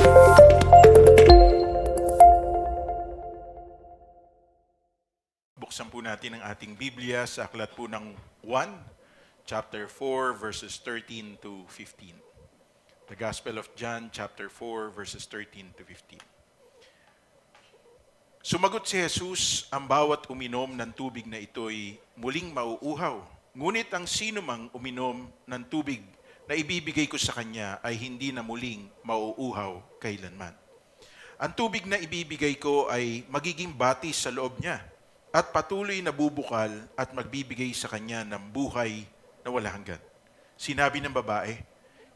Buksan po natin ang ating Biblia sa aklat po ng 1, chapter 4, verses 13 to 15. The Gospel of John, chapter 4, verses 13 to 15. Sumagot si Jesus, ang bawat uminom ng tubig na ito'y muling mauuhaw. Ngunit ang sinumang uminom ng tubig na ibibigay ko sa kanya ay hindi na muling mauuhaw kailanman. Ang tubig na ibibigay ko ay magiging batis sa loob niya at patuloy na bubukal at magbibigay sa kanya ng buhay na wala hanggan. Sinabi ng babae,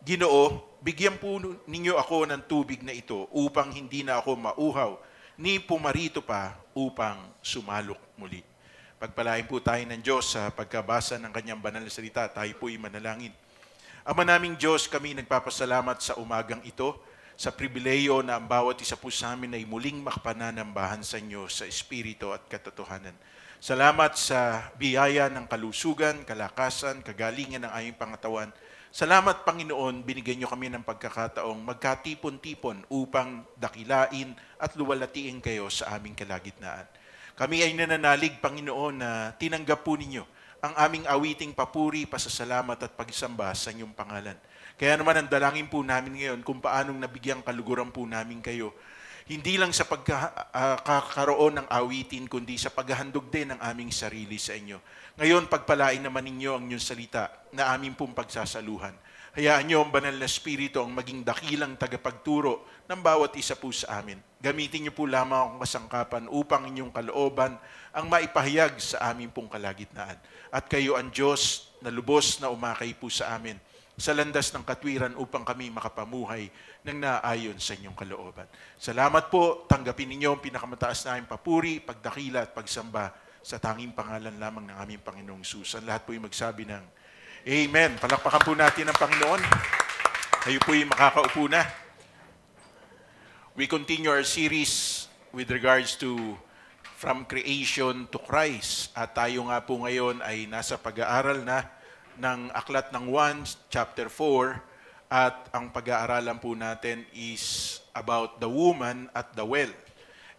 Ginoo, bigyan po ninyo ako ng tubig na ito upang hindi na ako mauhaw, ni pumarito pa upang sumalok muli. Pagpalain po tayo ng Diyos sa pagkabasa ng kanyang banal na salita, tayo po'y manalangin. Ama naming Diyos, kami nagpapasalamat sa umagang ito, sa pribileyo na ang bawat isa po sa amin ay muling makapananambahan sa inyo sa Espiritu at katotohanan. Salamat sa biyaya ng kalusugan, kalakasan, kagalingan ng aming pangatawan. Salamat, Panginoon, binigyan niyo kami ng pagkakataong magkatipon-tipon upang dakilain at luwalatiin kayo sa aming kalagitnaan. Kami ay nananalig, Panginoon, na tinanggap po ninyo ang aming awiting papuri, pasasalamat at pagsamba sa inyong pangalan. Kaya naman ang dalangin po namin ngayon kung paanong nabigyang kaluguran po namin kayo, hindi lang sa pagkakaroon ng awitin, kundi sa paghahandog din ng aming sarili sa inyo. Ngayon, pagpalain naman ninyo ang inyong salita na aming pong pagsasaluhan. Hayaan niyo ang banal na Espiritu ang maging dakilang tagapagturo ng bawat isa po sa amin. Gamitin niyo po lamang ang kasangkapan upang inyong kalooban ang maipahayag sa aming pong kalagitnaan. At kayo ang Diyos na lubos na umakay po sa amin sa landas ng katwiran upang kami makapamuhay ng naayon sa inyong kalooban. Salamat po, tanggapin ninyo ang pinakamataas na aming papuri, pagdakila at pagsamba sa tanging pangalan lamang ng aming Panginoong Jesus. Ang lahat po yung magsabi ng Amen. Palakpakan po natin ang Panginoon. Kayo po yung makakaupo na. We continue our series with regards to From Creation to Christ. At tayo nga po ngayon ay nasa pag-aaral na ng aklat ng 1, chapter 4, at ang pag-aaralan po natin is about the woman at the well.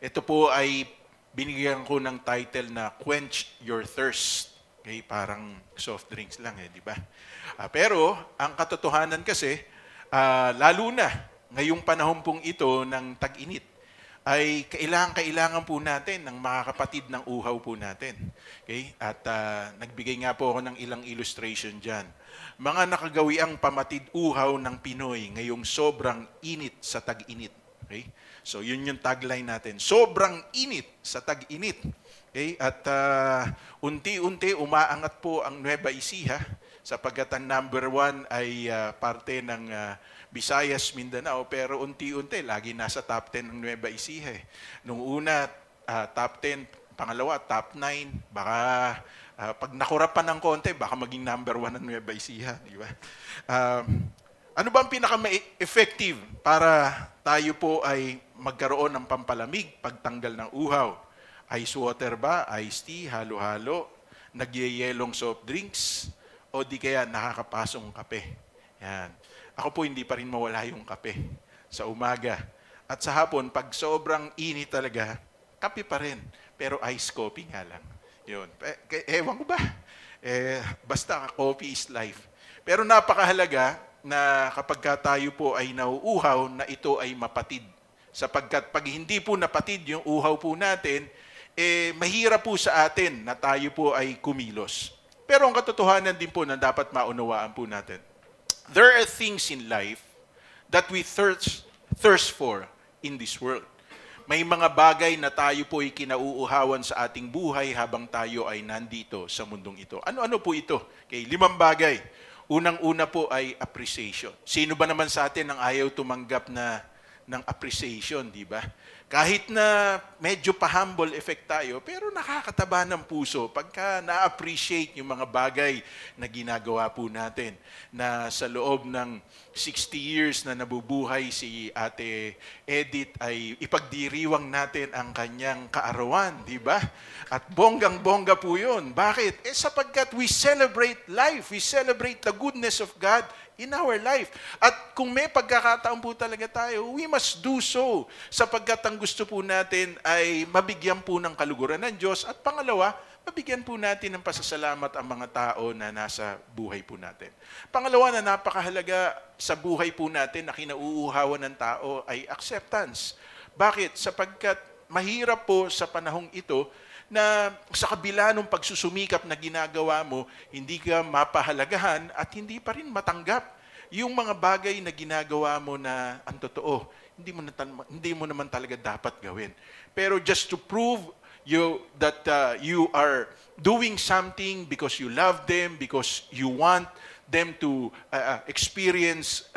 Ito po ay binigyan ko ng title na Quench Your Thirst. Okay, parang soft drinks lang di ba? Pero ang katotohanan kasi, lalo na ngayong panahon pong ito ng tag-init, ay kailangan po natin ng mga kapatid ng uhaw po natin. Okay? At nagbigay nga po ako ng ilang illustration dyan. Mga nakagawiang pamatid uhaw ng Pinoy ngayong sobrang init sa tag-init. Okay? So yun yung tagline natin. Sobrang init sa tag-init. Okay? At unti-unti umaangat po ang Nueva Ecija sapagkat ang number 1 ay parte ng Visayas, Mindanao, pero unti-unti, lagi nasa top 10 ng Nueva Ecija. Nung una, top 10, pangalawa, top 9, baka pag nakurapan ng konti, baka maging number 1 ng Nueva Ecija. Di ba? Ano ba ang pinaka-effective para tayo po ay magkaroon ng pampalamig, pagtanggal ng uhaw? Ice water ba? Iced tea? Halo-halo? Nagyayelong soft drinks? O di kaya nakakapasong kape? Yan. Ako po hindi pa rin mawala yung kape sa umaga. At sa hapon, pag sobrang init talaga, kape pa rin. Pero iced coffee nga lang. Yun. Ewan ko ba? Basta coffee is life. Pero napakahalaga na kapag tayo po ay nauuhaw, na ito ay mapatid. Sapagkat pag hindi po napatid yung uhaw po natin, mahirap po sa atin na tayo po ay kumilos. Pero ang katotohanan din po na dapat maunawaan po natin, there are things in life that we thirst for in this world. May mga bagay na tayo po ay kinauuhawan sa ating buhay habang tayo ay nandito sa mundong ito. Ano-ano po ito? Okay, 5 bagay. Unang-una po ay appreciation. Sino ba naman sa atin ang ayaw tumanggap ng appreciation, di ba? Kahit na medyo pa-humble effect tayo, pero nakakataba ng puso pagka na-appreciate yung mga bagay na ginagawa po natin. Na sa loob ng 60 years na nabubuhay si Ate Edith ay ipagdiriwang natin ang kanyang kaarawan, di ba? At bonggang-bongga po yun. Bakit? Sapagkat we celebrate life. We celebrate the goodness of God in our life. At kung may pagkakataon po talaga tayo, we must do so sapagkat ang gusto po natin ay mabigyan po ng kaluguran ng Diyos at pangalawa, mabigyan po natin ng pasasalamat ang mga tao na nasa buhay po natin. Pangalawa na napakahalaga sa buhay po natin na kinauuhawan ng tao ay acceptance. Bakit? Sapagkat mahirap po sa panahong ito na sa kabila ng pagsusumikap na ginagawa mo, hindi ka mapahalagahan at hindi pa rin matanggap yung mga bagay na ginagawa mo na ang totoo, hindi mo naman talaga dapat gawin. Pero just to prove that you are doing something because you love them, because you want them to experience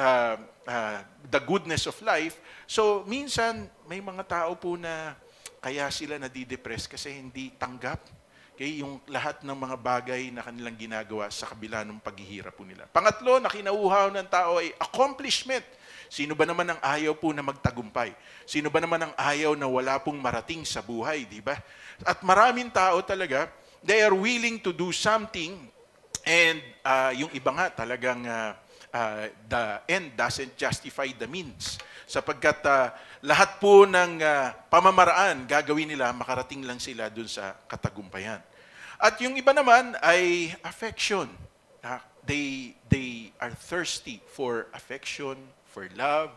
the goodness of life. So minsan may mga tao po na kaya sila nadidepress kasi hindi tanggap yung lahat ng mga bagay na kanilang ginagawa sa kabila ng paghihirap po nila. Pangatlo, na kinauuhaw ng tao ay accomplishment. Sino ba naman ang ayaw po na magtagumpay? Sino ba naman ang ayaw na wala pong marating sa buhay, di ba? At maraming tao talaga, they are willing to do something and yung iba nga talagang the end doesn't justify the means. Sapagkat lahat po ng pamamaraan gagawin nila, makarating lang sila dun sa katagumpayan. At yung iba naman ay affection. They are thirsty for affection, for love,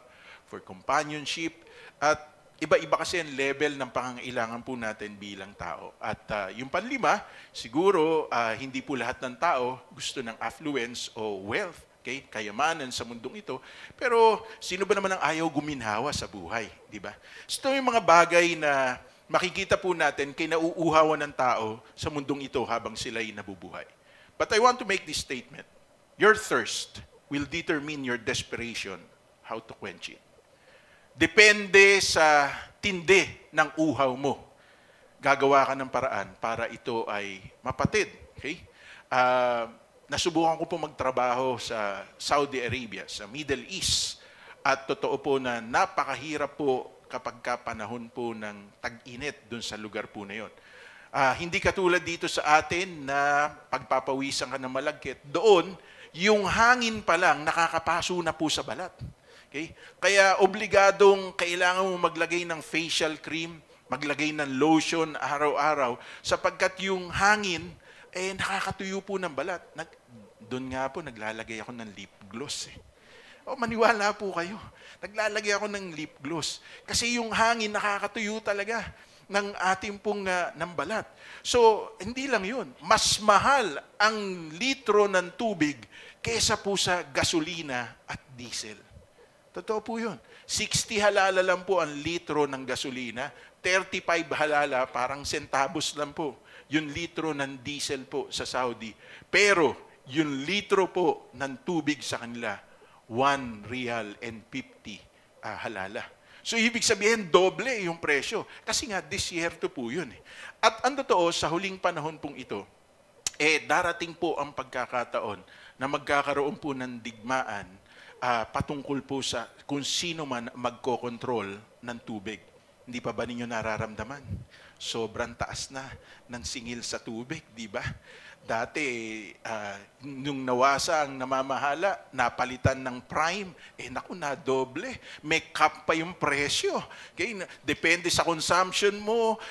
for companionship. At iba-iba kasi ang level ng pangangailangan po natin bilang tao. At yung panlima, siguro hindi po lahat ng tao gusto ng affluence o wealth. Okay, kayamanan sa mundong ito. Pero sino ba naman ang ayaw guminhawa sa buhay, di ba? Ito yung mga bagay na makikita po natin kinauuhawan ng tao sa mundong ito habang sila'y nabubuhay. But I want to make this statement. Your thirst will determine your desperation, how to quench it. Depende sa tindi ng uhaw mo. Gagawa ka ng paraan para ito ay mapatid. Okay? Nasubukan ko po magtrabaho sa Saudi Arabia, sa Middle East. At totoo po na napakahirap po kapag panahon po ng tag-init dun sa lugar po na yun. Hindi katulad dito sa atin na pagpapawisan ka ng malagkit. Doon, yung hangin pa lang nakakapaso na po sa balat. Okay? Kaya obligadong kailangan mo maglagay ng facial cream, maglagay ng lotion araw-araw sapagkat yung hangin nakakatuyo po ng balat. Doon nga po, naglalagay ako ng lip gloss. Maniwala po kayo. Naglalagay ako ng lip gloss. Kasi yung hangin nakakatuyo talaga ng ating pong ng balat. So, hindi lang yun. Mas mahal ang litro ng tubig kesa po sa gasolina at diesel. Totoo po yun. 60 halala lang po ang litro ng gasolina. 35 halala, parang centavos lang po yung litro ng diesel po sa Saudi. Pero yung litro po ng tubig sa kanila, 1 rial and 50 halala. So ibig sabihin, doble yung presyo. Kasi nga, disyerto po yun. At ang totoo, sa huling panahon pong ito, darating po ang pagkakataon na magkakaroon po ng digmaan patungkol po sa kung sino man magkokontrol ng tubig. Hindi pa ba ninyo nararamdaman? Sobrang taas na ng singil sa tubig, di ba? Dati, nung nawasa ang namamahala, napalitan ng prime, naku na doble. May cap pa yung presyo. Okay? Depende sa consumption mo,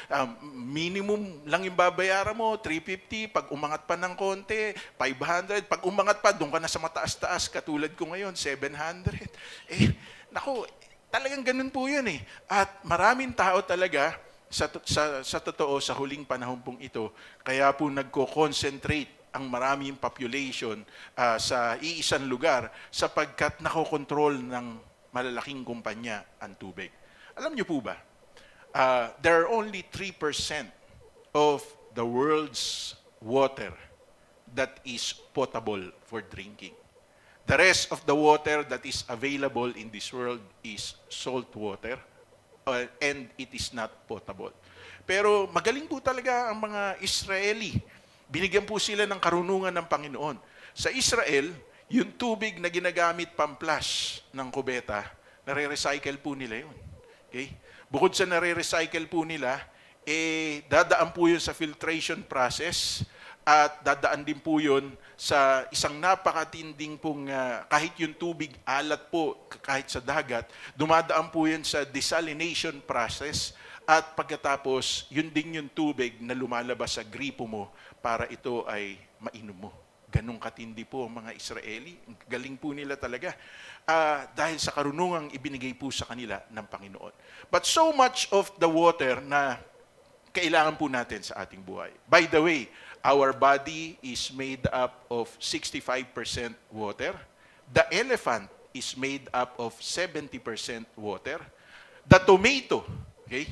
minimum lang yung babayaran mo, 350. Pag umangat pa ng konti, 500. Pag umangat pa, doon ka na sa mataas-taas, katulad ko ngayon, 700. Naku, talagang ganun po yun eh. At maraming tao talaga, sa totoo, sa huling panahon pong ito, kaya po nagko-concentrate ang maraming population sa iisang lugar sapagkat nakokontrol ng malalaking kumpanya ang tubig. Alam niyo po ba, there are only 3% of the world's water that is potable for drinking. The rest of the water that is available in this world is salt water, and it is not potable. Pero magaling po talaga ang mga Israeli. Binigyan po sila ng karunungan ng Panginoon. Sa Israel, yung tubig na ginagamit pang-flush ng kubeta, nare-recycle po nila yun. Okay? Bukod sa nare-recycle po nila, dadaan po yun sa filtration process at dadaan din po yun sa isang napakatinding pong, kahit yung tubig alat po, kahit sa dagat, dumadaan po yan sa desalination process at pagkatapos, yun din yung tubig na lumalabas sa gripo mo para ito ay mainom mo. Ganong katindi po ang mga Israeli. Galing po nila talaga. Dahil sa karunungang ibinigay po sa kanila ng Panginoon. But so much of the water na kailangan po natin sa ating buhay. By the way, our body is made up of 65% water. The elephant is made up of 70% water. The tomato, okay?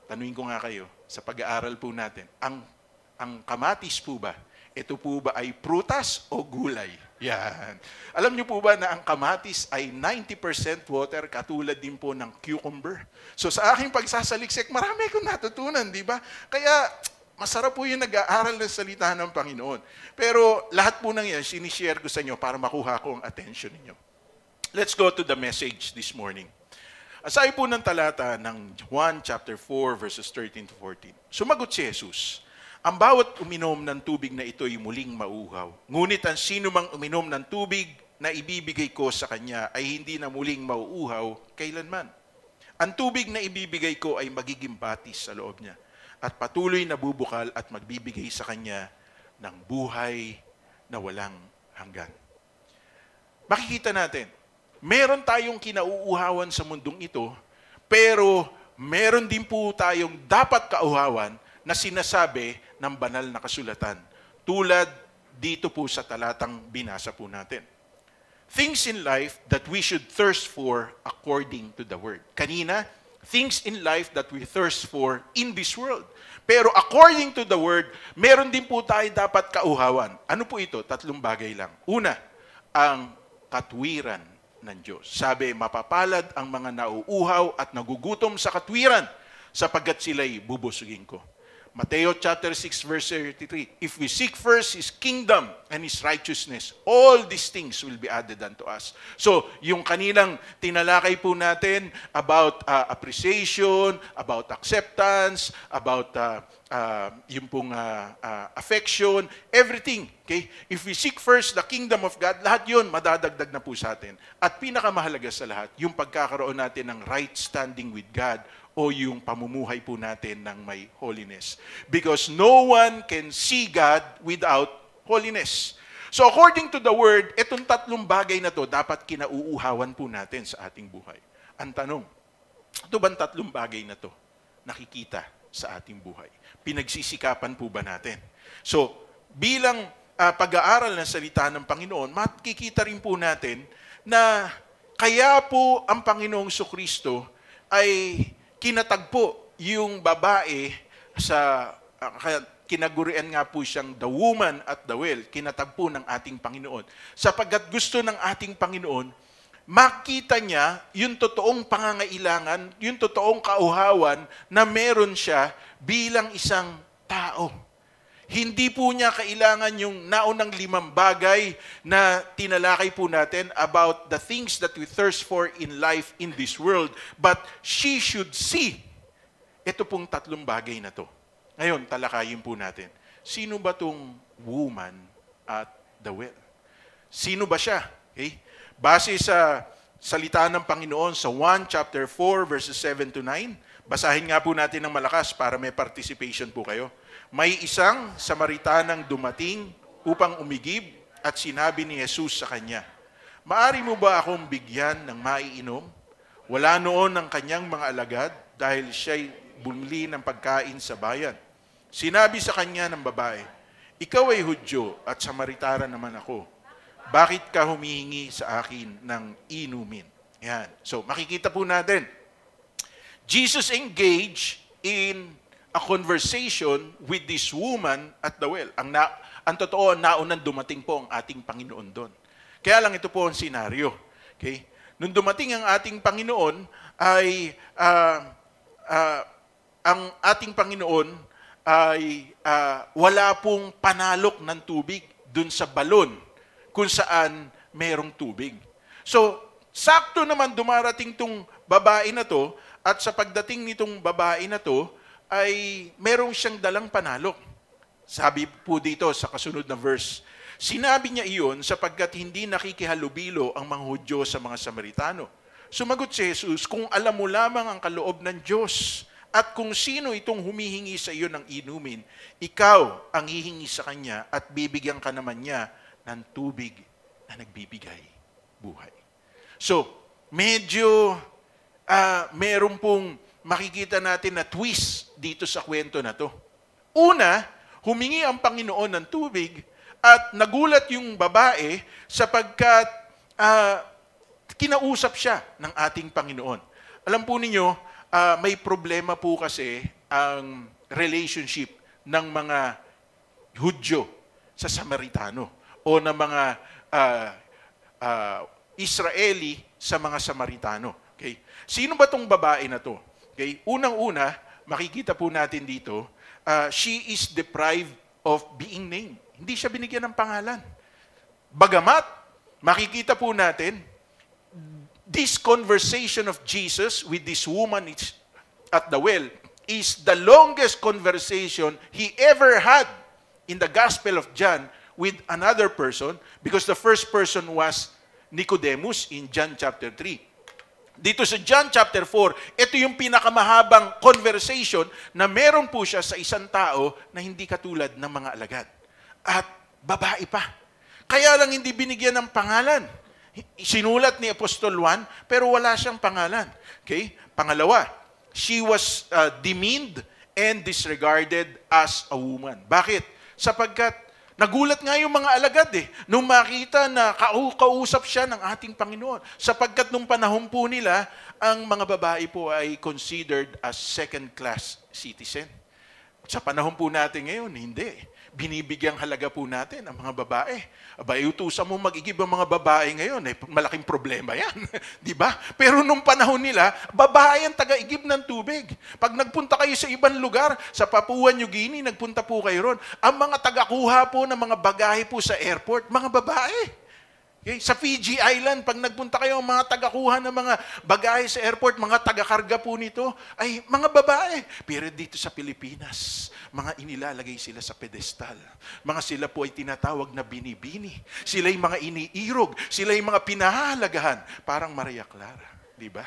Tanungin ko nga kayo, sa pag-aaral po natin, ang kamatis po ba, ito po ba ay prutas o gulay? Yan. Alam niyo po ba na ang kamatis ay 90% water, katulad din po ng cucumber? So sa aking pagsasaliksik, marami akong natutunan, di ba? Kaya masarap po yung nag-aaral ng salita ng Panginoon. Pero lahat po ng yan, sinishare ko sa inyo para makuha ko ang attention ninyo. Let's go to the message this morning. Asay po ng talata ng 1 chapter 4 verses 13 to 14. Sumagot si Jesus, ang bawat uminom ng tubig na ito ay muling mauhaw. Ngunit ang sino mang uminom ng tubig na ibibigay ko sa kanya ay hindi na muling mauuhaw kailanman. Ang tubig na ibibigay ko ay magiging batis sa loob niya at patuloy na bubukal at magbibigay sa kanya ng buhay na walang hanggan. Makikita natin, meron tayong kinauuhawan sa mundong ito, pero meron din po tayong dapat kauhawan na sinasabi ng banal na kasulatan. Tulad dito po sa talatang binasa po natin. Things in life that we should thirst for according to the Word. Kanina, things in life that we thirst for in this world. Pero according to the Word, meron din po tayo dapat kauhawan. Ano po ito? 3 bagay lang. Una, ang katwiran ng Diyos. Sabi, mapapalad ang mga nauuhaw at nagugutom sa katwiran sapagkat sila'y bubusugin ko. Mateo chapter 6 verse 33, if we seek first His kingdom and His righteousness, all these things will be added unto us. So, yung kanilang tinalakay po natin about appreciation, about acceptance, about yung pong affection, everything. Okay? If we seek first the kingdom of God, lahat yun madadagdag na po sa atin. At pinakamahalaga sa lahat, yung pagkakaroon natin ng right standing with God o yung pamumuhay po natin ng may holiness. Because no one can see God without holiness. So according to the Word, itong 3 bagay na to dapat kinauuhawan po natin sa ating buhay. Ang tanong, ito bang 3 bagay na to nakikita sa ating buhay? Pinagsisikapan po ba natin? So bilang pag-aaral ng salita ng Panginoon, makikita rin po natin na kaya po ang Panginoong Jesucristo ay kinatagpo yung babae sa kinagurian nga po siyang the woman at the well, kinatagpo ng ating Panginoon. Sapagkat gusto ng ating Panginoon, makita niya yung totoong pangangailangan, yung totoong kauhawan na meron siya bilang isang tao. Hindi po niya kailangan yung naunang 5 bagay na tinalakay po natin about the things that we thirst for in life in this world. But she should see. Ito pong 3 bagay na to. Ngayon, talakayin po natin. Sino ba tong woman at the well? Sino ba siya? Okay? Base sa salita ng Panginoon sa 1 chapter 4 verses 7 to 9, basahin nga po natin ng malakas para may participation po kayo. May isang Samaritanang dumating upang umigib at sinabi ni Jesus sa kanya, maari mo ba akong bigyan ng maiinom? Wala noon ang kanyang mga alagad dahil siya'y bumili ng pagkain sa bayan. Sinabi sa kanya ng babae, ikaw ay Hudyo at Samaritana naman ako. Bakit ka humihingi sa akin ng inumin? Yan. So makikita po natin, Jesus engaged in a conversation with this woman at the well. Ang totoo, naunang dumating po ang ating Panginoon doon. Kaya lang ito po ang senaryo. Okay? Nung dumating ang ating Panginoon, ay ang ating Panginoon ay wala pong panalok ng tubig doon sa balon kung saan merong tubig. So, sakto naman dumarating tong babae na to, at sa pagdating nitong babae na to, ay merong siyang dalang panalok. Sabi po dito sa kasunod na verse, sinabi niya iyon sapagkat hindi nakikihalubilo ang mga Hudyo sa mga Samaritano. Sumagot si Jesus, kung alam mo lamang ang kaloob ng Diyos at kung sino itong humihingi sa iyo ng inumin, ikaw ang hihingi sa kanya at bibigyan ka naman niya ng tubig na nagbibigay buhay. So, medyo meron pong makikita natin na twist dito sa kwento na to. Una, humingi ang Panginoon ng tubig at nagulat yung babae sapagkat kinausap siya ng ating Panginoon. Alam po ninyo, may problema po kasi ang relationship ng mga Hudyo sa Samaritano o ng mga Israeli sa mga Samaritano. Okay? Sino ba tong babae na to? Okay? Unang-una, makikita po natin dito, she is deprived of being named. Hindi siya binigyan ng pangalan. Bagamat, makikita po natin, this conversation of Jesus with this woman at the well is the longest conversation he ever had in the Gospel of John with another person, because the first person was Nicodemus in John chapter 3. Dito sa John chapter 4, ito yung pinakamahabang conversation na meron po siya sa isang tao na hindi katulad ng mga alagad. At babae pa. Kaya lang hindi binigyan ng pangalan. Sinulat ni Apostol Juan, pero wala siyang pangalan. Okay? Pangalawa, she was demeaned and disregarded as a woman. Bakit? Sapagkat nagulat nga yung mga alagad nung makita na kausap siya ng ating Panginoon. Sapagkat nung panahon po nila, ang mga babae po ay considered as second-class citizen. Sa panahon po natin ngayon, hindi. Binibigyang halaga po natin ang mga babae. Abay, utusan mo mag-igib ang mga babae ngayon, malaking problema yan. Di ba? Pero nung panahon nila, babae ang taga-igib ng tubig. Pag nagpunta kayo sa ibang lugar, sa Papua New Guinea, nagpunta po kayo ron, ang mga taga-kuha po ng mga bagahe po sa airport, mga babae. Okay? Sa Fiji Island, pag nagpunta kayo, ang mga taga-kuha ng mga bagahe sa airport, mga taga-karga po nito, ay mga babae. Pero dito sa Pilipinas, mga inilalagay sila sa pedestal. Mga sila po ay tinatawag na binibini. Sila yung mga iniirog. Sila yung mga pinahalagahan. Parang Maria Clara. Di ba?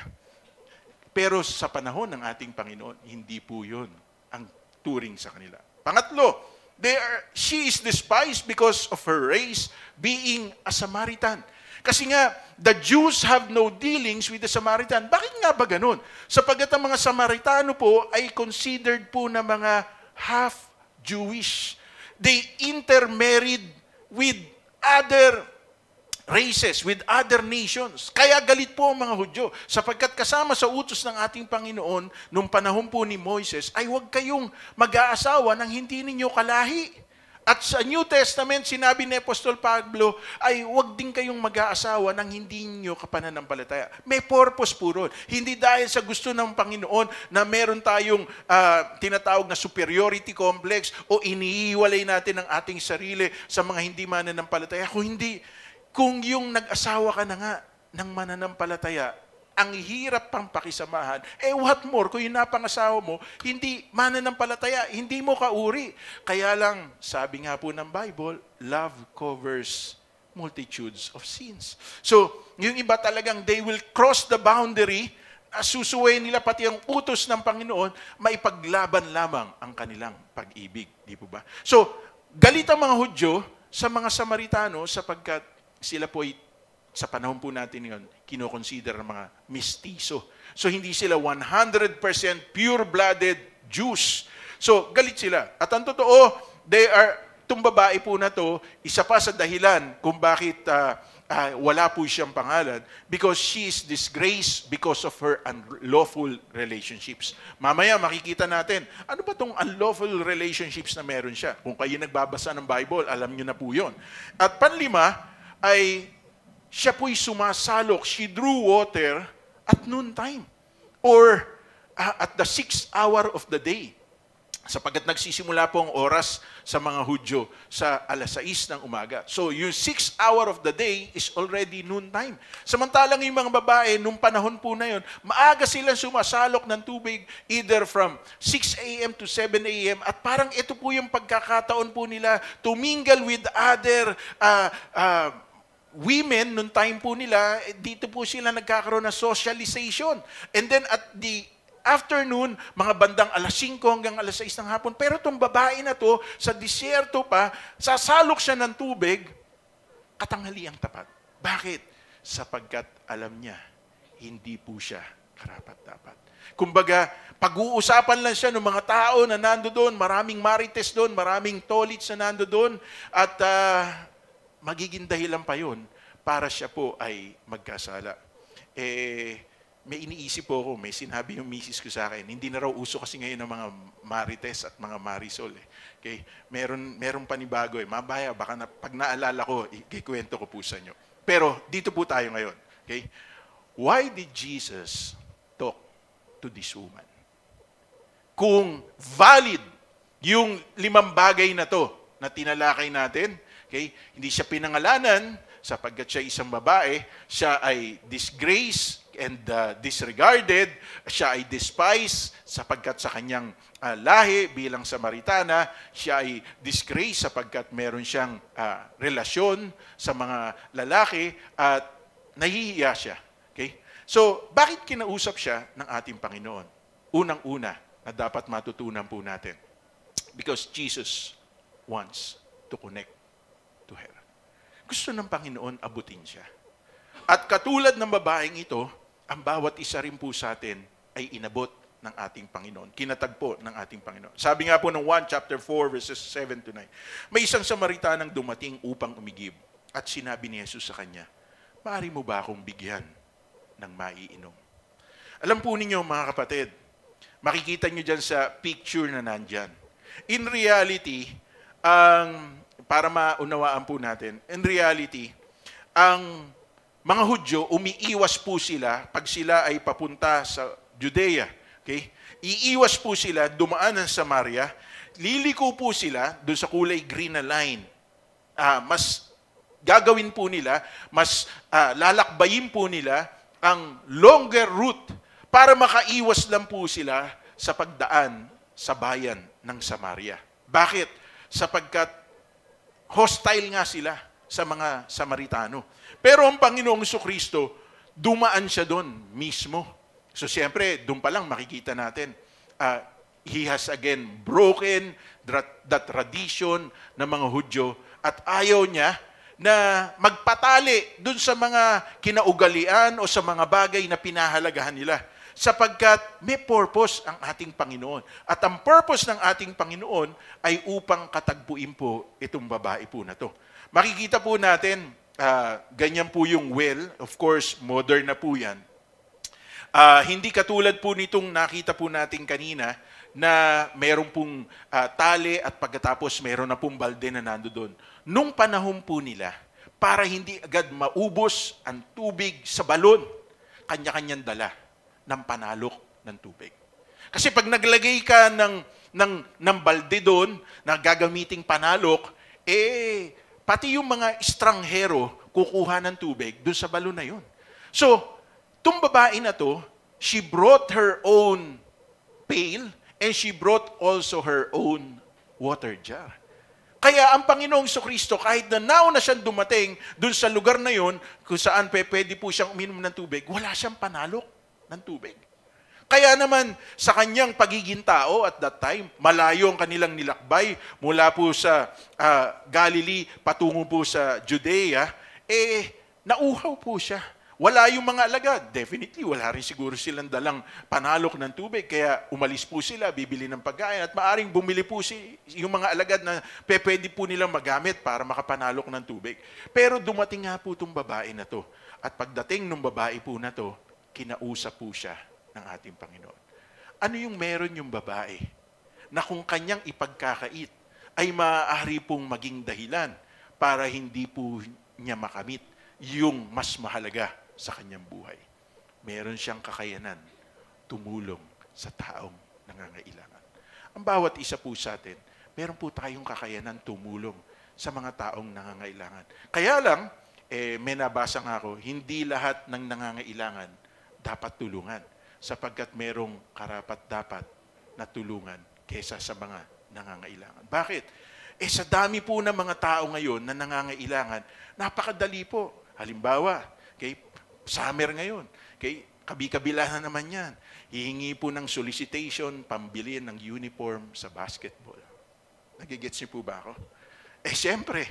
Pero sa panahon ng ating Panginoon, hindi po yun ang turing sa kanila. Pangatlo, she is despised because of her race being a Samaritan. Kasi nga, the Jews have no dealings with the Samaritan. Bakit nga ba ganun? Sapagkat ang mga Samaritano po ay considered po na mga half-Jewish. They intermarried with other races, with other nations. Kaya galit po ang mga Hudyo. Sapagkat kasama sa utos ng ating Panginoon, nung panahon po ni Moises, ay huwag kayong mag-aasawa ng hindi ninyo kalahi. At sa New Testament, sinabi ni Apostol Pablo, ay huwag din kayong mag-aasawa ng hindi ninyo kapananampalataya. May purpose po ron. Hindi dahil sa gusto ng Panginoon na meron tayong tinatawag na superiority complex o iniiwalay natin ang ating sarili sa mga hindi mananampalataya. Kung yung nag-asawa ka na nga ng mananampalataya, ang hirap pang pakisamahan, what more kung yung napangasawa mo, hindi mananampalataya, hindi mo kauri. Kaya lang, sabi nga po ng Bible, love covers multitudes of sins. So, yung iba talagang they will cross the boundary, susuwayin nila pati ang utos ng Panginoon, maipaglaban lamang ang kanilang pag-ibig. Di po ba? So, galit ang mga Hudyo sa mga Samaritano sapagkat sila po sa panahon po natin ngayon, kinoconsider ng mga mistiso. So, hindi sila 100% pure-blooded Jews. So, galit sila. At ang totoo, itong babae po na to, isa pa sa dahilan kung bakit wala po siyang pangalan, because she is disgraced because of her unlawful relationships. Mamaya makikita natin, ano ba itong unlawful relationships na meron siya? Kung kayo nagbabasa ng Bible, alam nyo na po yun. At panlima, ay siya po'y sumasalok. She drew water at noontime or at the 6th hour of the day. Sapagkat nagsisimula po ang oras sa mga Hudyo sa 6:00 ng umaga. So yung 6th hour of the day is already noon time. Samantalang yung mga babae, nung panahon po na yun, maaga silang sumasalok ng tubig either from 6 a.m. to 7 a.m. At parang ito po yung pagkakataon po nila to mingle with other women nung time po nila. Dito po sila nagkakaroon ng socialization. And then at the afternoon, mga bandang 5:00 hanggang 6:00 ng hapon. Pero itong babae na to, sa disyerto pa, sasalok siya ng tubig, katanghaliang tapat. Bakit? Sapagkat alam niya, hindi po siya karapat-dapat. Kumbaga, pag-uusapan lang siya ng mga tao na nando doon, maraming marites doon, maraming tolits na nando doon, at magiging dahilan pa yun para siya po ay magkasala. May iniisip po ako, may sinabi yung misis ko sa akin, hindi na raw uso kasi ngayon ng mga marites at mga marisol. Okay? Meron panibago. Mabaya, baka pag naalala ko, ikikwento ko po sa inyo. Pero dito po tayo ngayon. Okay? Why did Jesus talk to this woman? Kung valid yung 5 bagay na to na tinalakay natin, okay? Hindi siya pinangalanan sapagkat siya isang babae, siya ay disgraced and disregarded, siya ay despised sapagkat sa kanyang lahi bilang Samaritana, siya ay disgraced sapagkat meron siyang relasyon sa mga lalaki at nahihiya siya. Okay? So, bakit kinausap siya ng ating Panginoon? Unang-una na dapat matutunan po natin. Because Jesus wants to connect to her. Gusto ng Panginoon abutin siya. At katulad ng babaeng ito, ang bawat isa rin po sa atin ay inabot ng ating Panginoon. Kinatagpo ng ating Panginoon. Sabi nga po ng 1 chapter 4 verses 7 to 9. May isang Samaritanang dumating upang umigib. At sinabi ni Jesus sa kanya, "Maaari mo ba akong bigyan ng maiinom?" Alam po ninyo mga kapatid, makikita nyo dyan sa picture na nandyan. In reality, para maunawaan po natin, in reality, ang mga Hudyo, umiiwas po sila pag sila ay papunta sa Judea. Okay? Iiwas po sila, dumaan ng Samaria, liliko po sila doon sa kulay green na line. Mas gagawin po nila, mas lalakbayin po nila ang longer route para makaiwas lang po sila sa pagdaan sa bayan ng Samaria. Bakit? Sapagkat hostile nga sila sa mga Samaritano. Pero ang Panginoong Jesucristo, dumaan siya doon mismo. So siyempre, doon pa lang makikita natin, he has again broken the tradition ng mga Hudyo at ayaw niya na magpatali doon sa mga kinaugalian o sa mga bagay na pinahalagahan nila. Sapagkat may purpose ang ating Panginoon. At ang purpose ng ating Panginoon ay upang katagpuin po itong babae po na to. Makikita po natin, ganyan po yung well. Of course, modern na po yan. Hindi katulad po nitong nakita po natin kanina na mayroon pong tali at pagkatapos mayroon na pong balde na nando doon. Nung panahon po nila, para hindi agad maubos ang tubig sa balon, kanya-kanyang dala ng panalok ng tubig. Kasi pag naglagay ka ng balde doon na gagamiting panalok, pati yung mga estranghero kukuha ng tubig doon sa balon na yun. So, itong babae na to, she brought her own pail and she brought also her own water jar. Kaya ang Panginoong Jesucristo, kahit na nauna siyang dumating doon sa lugar na yun, kung saan pwede po siyang uminom ng tubig, wala siyang panalok ng tubig. Kaya naman, sa kanyang pagiging tao at that time, malayo ang kanilang nilakbay mula po sa Galilee patungo po sa Judea, nauhaw po siya. Wala yung mga alagad. Definitely, wala rin siguro silang dalang panalok ng tubig. Kaya umalis po sila, bibili ng pagkain at maaring bumili po yung mga alagad na pwede po nilang magamit para makapanalok ng tubig. Pero dumating nga po itong babae na to. At pagdating ng babae po na to, kinausap po siya ng ating Panginoon. Ano yung meron yung babae na kung kanyang ipagkakait ay maaari pong maging dahilan para hindi po niya makamit yung mas mahalaga sa kanyang buhay? Meron siyang kakayanan tumulong sa taong nangangailangan. ang bawat isa po sa atin, meron po tayong kakayanan tumulong sa mga taong nangangailangan. Kaya lang, may nabasa nga ako, hindi lahat ng nangangailangan dapat tulungan sapagkat merong karapat-dapat na tulungan kesa sa mga nangangailangan. Bakit? Sa dami po ng mga tao ngayon na nangangailangan, napakadali po. Halimbawa, summer ngayon, kabi-kabila na naman yan. Hihingi po ng solicitation, pambili ng uniform sa basketball. Nagigets niyo po ba ako? Siyempre,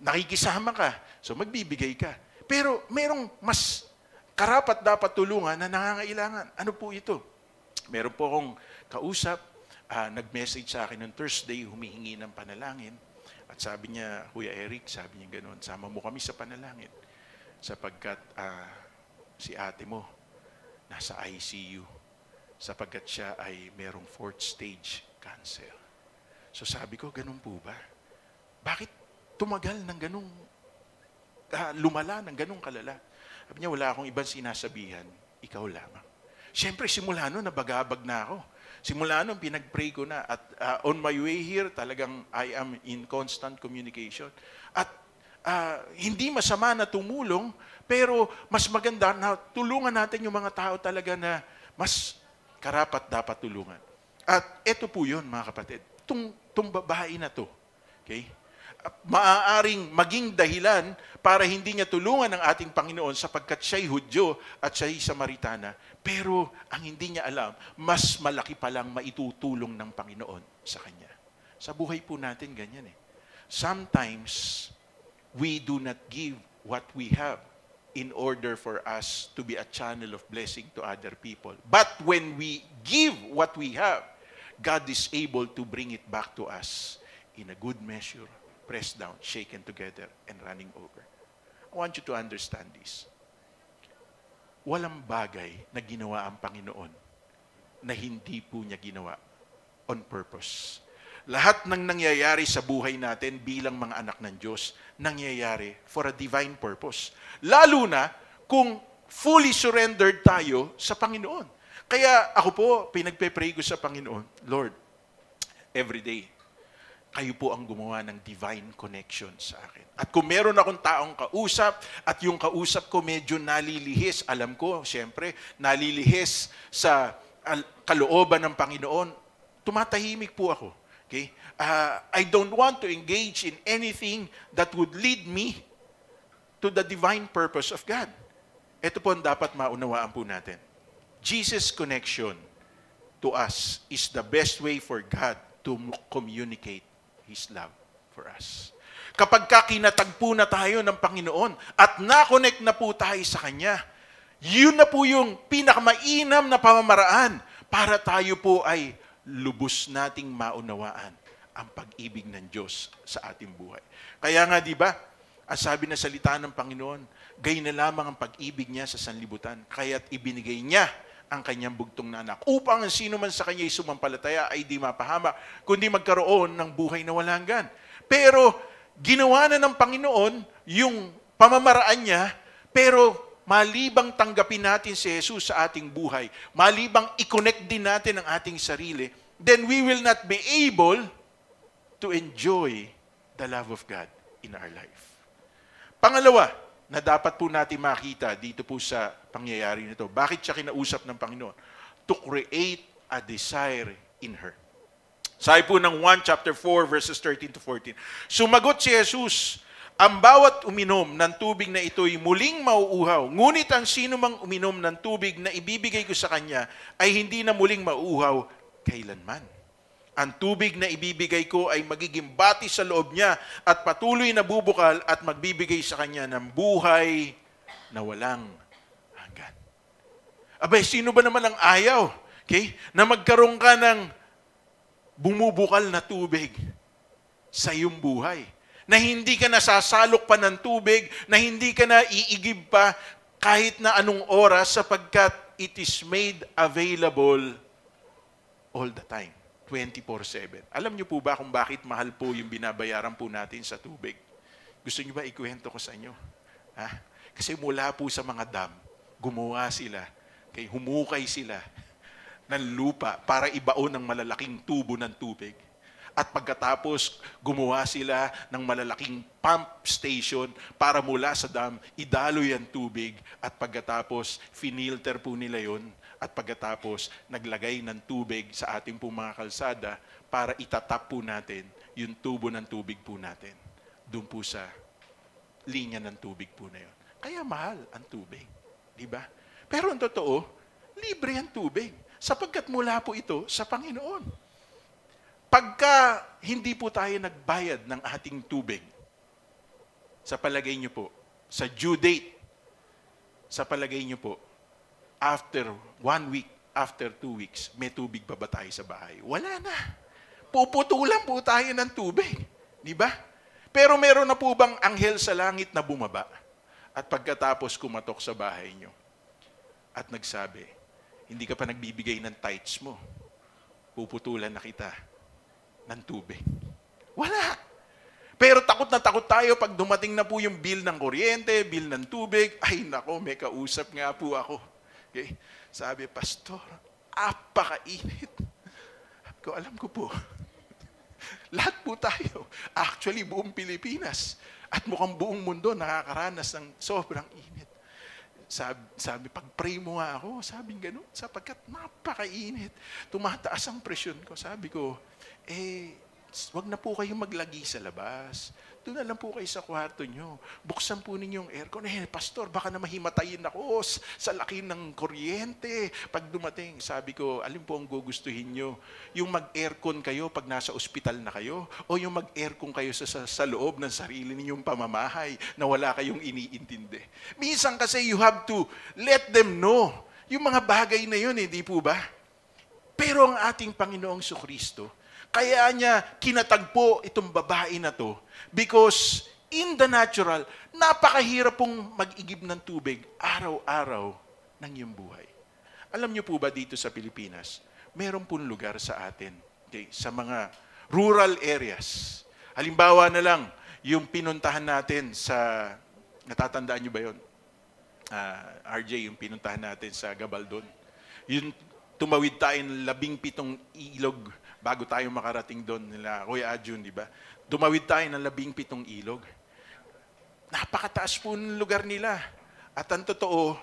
nakikisama ka, so magbibigay ka. Pero merong mas karapat dapat tulungan na nangangailangan. Ano po ito? Meron po akong kausap, nag-message sa akin noong Thursday, humihingi ng panalangin. At sabi niya, Kuya Eric, sabi niya gano'n, sama mo kami sa panalangin. Sapagkat si ate mo nasa ICU. Sapagkat siya ay merong 4th stage cancer. So sabi ko, ganun po ba? Bakit tumagal ng ganung lumala ng ganung kalala? Sabi niya, wala akong ibang sinasabihan, ikaw lamang. Siyempre, simula noon, nabagabag na ako. Simula noon, pinag-pray ko na. At on my way here, talagang I am in constant communication. At hindi masama na tumulong, pero mas maganda na tulungan natin yung mga tao talaga na mas karapat dapat tulungan. At ito po yun, mga kapatid. Itong babae na to, maaaring maging dahilan para hindi niya tulungan ang ating Panginoon sapagkat siya'y Hudyo at siya'y Samaritana. Pero ang hindi niya alam, mas malaki palang maitutulong ng Panginoon sa kanya. Sa buhay po natin, ganyan . Sometimes, we do not give what we have in order for us to be a channel of blessing to other people. But when we give what we have, God is able to bring it back to us in a good measure, pressed down, shaken together, and running over. I want you to understand this. Walang bagay na ginawa ang Panginoon na hindi po niya ginawa on purpose. Lahat ng nangyayari sa buhay natin bilang mga anak ng Diyos, nangyayari for a divine purpose. Lalo na kung fully surrendered tayo sa Panginoon. Kaya ako po, pinagpe-pray ko sa Panginoon, Lord, every day, kayo po ang gumawa ng divine connection sa akin. At kung meron akong taong kausap, at yung kausap ko medyo nalilihis, alam ko, siyempre, nalilihis sa kalooban ng Panginoon, tumatahimik po ako. I don't want to engage in anything that would lead me to the divine purpose of God. Ito po ang dapat maunawaan po natin. Jesus' connection to us is the best way for God to communicate His love for us. Kapag kinatagpo na tayo ng Panginoon at na-connect na po tayo sa Kanya, yun na po yung pinakamainam na pamamaraan para tayo po ay lubos nating maunawaan ang pag-ibig ng Diyos sa ating buhay. Kaya nga, di ba, ang sabi na salita ng Panginoon, gayon na lamang ang pag-ibig niya sa sanlibutan, kaya't ibinigay niya ang kanyang bugtong na anak, upang ang sino man sa kanya'y sumampalataya ay di mapahamak, kundi magkaroon ng buhay na walang hanggan. Pero ginawa na ng Panginoon yung pamamaraan niya, pero malibang tanggapin natin si Jesus sa ating buhay, malibang i-connect din natin ang ating sarili, then we will not be able to enjoy the love of God in our life. Pangalawa, na dapat po natin makita dito po sa pangyayari nito. Bakit siya kinausap ng Panginoon? To create a desire in her. Sabi po ng 1 chapter 4 verses 13 to 14. Sumagot si Jesus, ang bawat uminom ng tubig na ito'y muling mauuhaw. Ngunit ang sino mang uminom ng tubig na ibibigay ko sa kanya ay hindi na muling mauuhaw kailanman. Ang tubig na ibibigay ko ay magiging bati sa loob niya at patuloy na bubukal at magbibigay sa kanya ng buhay na walang hanggan. Abay, sino ba naman ang ayaw? Na magkaroon ka ng bumubukal na tubig sa iyong buhay. Na hindi ka nasasalok pa ng tubig, na hindi ka na iigib pa kahit na anong oras sapagkat it is made available all the time. 24/7. Alam niyo po ba kung bakit mahal po yung binabayaran po natin sa tubig? Gusto niyo ba ikuwento ko sa inyo? Kasi mula po sa mga dam, gumawa sila, humukay sila ng lupa para ibaon ng malalaking tubo ng tubig. At pagkatapos, gumawa sila ng malalaking pump station para mula sa dam, idaloy ang tubig. At pagkatapos, finilter po nila yon. At pagkatapos, naglagay ng tubig sa ating po mga kalsada para itatap po natin yung tubo ng tubig po natin. Doon po sa linya ng tubig po na yun. Kaya mahal ang tubig. Di ba? Pero ang totoo, libre ang tubig. Sapagkat mula po ito sa Panginoon. Pagka hindi po tayo nagbayad ng ating tubig, sa palagay nyo po, sa due date, sa palagay nyo po, after 1 week, after 2 weeks, may tubig pa ba tayo sa bahay? Wala na. Puputulan po tayo ng tubig. Di ba? Pero meron na po bang anghel sa langit na bumaba? At pagkatapos kumatok sa bahay nyo, at nagsabi, hindi ka pa nagbibigay ng tithes mo, puputulan na kita ng tubig. Wala. Pero takot na takot tayo pag dumating na po yung bill ng kuryente, bill ng tubig. Ay nako, may kausap nga po ako. Okay? Sabi, Pastor, apakainit. Alam ko po. Lahat po tayo. Actually, buong Pilipinas. At mukhang buong mundo nakakaranas ng sobrang init. Sabi, pag-pray mo nga ako, sabi gano'n, sapagkat napakainit. Tumataas ang presyon ko. Sabi ko, wag na po kayong maglagi sa labas. Doon na lang po kayo sa kwarto nyo. Buksan po ninyong aircon. Pastor, baka na mahimatayin ako sa laki ng kuryente. Pag dumating, sabi ko, alin po ang gugustuhin nyo? Yung mag-aircon kayo pag nasa ospital na kayo? O yung mag-aircon kayo sa loob ng sarili ninyong pamamahay na wala kayong iniintindi? Minsan kasi you have to let them know. Yung mga bagay na yun, di po ba? Pero ang ating Panginoong Jesucristo, kaya niya kinatagpo itong babae na to because in the natural, napakahirap pong mag-igib ng tubig araw-araw ng iyong buhay. Alam niyo po ba dito sa Pilipinas, meron pong lugar sa atin, okay, sa mga rural areas. Halimbawa na lang, yung pinuntahan natin sa, natatandaan niyo ba yun? RJ, yung pinuntahan natin sa Gabaldon. Yung tumawid tayo ng 17 ilog bago tayo makarating doon nila Kuya Adjun, di ba? Tumawid tayo ng 17 ilog. Napakataas po ng lugar nila. At ang totoo,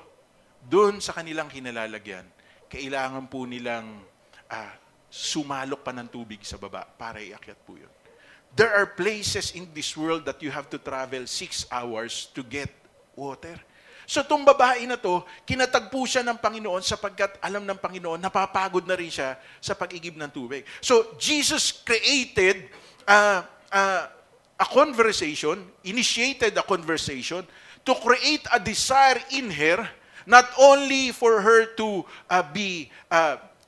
doon sa kanilang kinalalagyan, kailangan po nilang sumalok pa ng tubig sa baba para iakyat po yun. There are places in this world that you have to travel 6 hours to get water. So itong babae na to, kinatagpo siya ng Panginoon sapagkat alam ng Panginoon, napapagod na rin siya sa pag-igib ng tubig. So Jesus created a conversation, initiated a conversation to create a desire in her, not only for her to be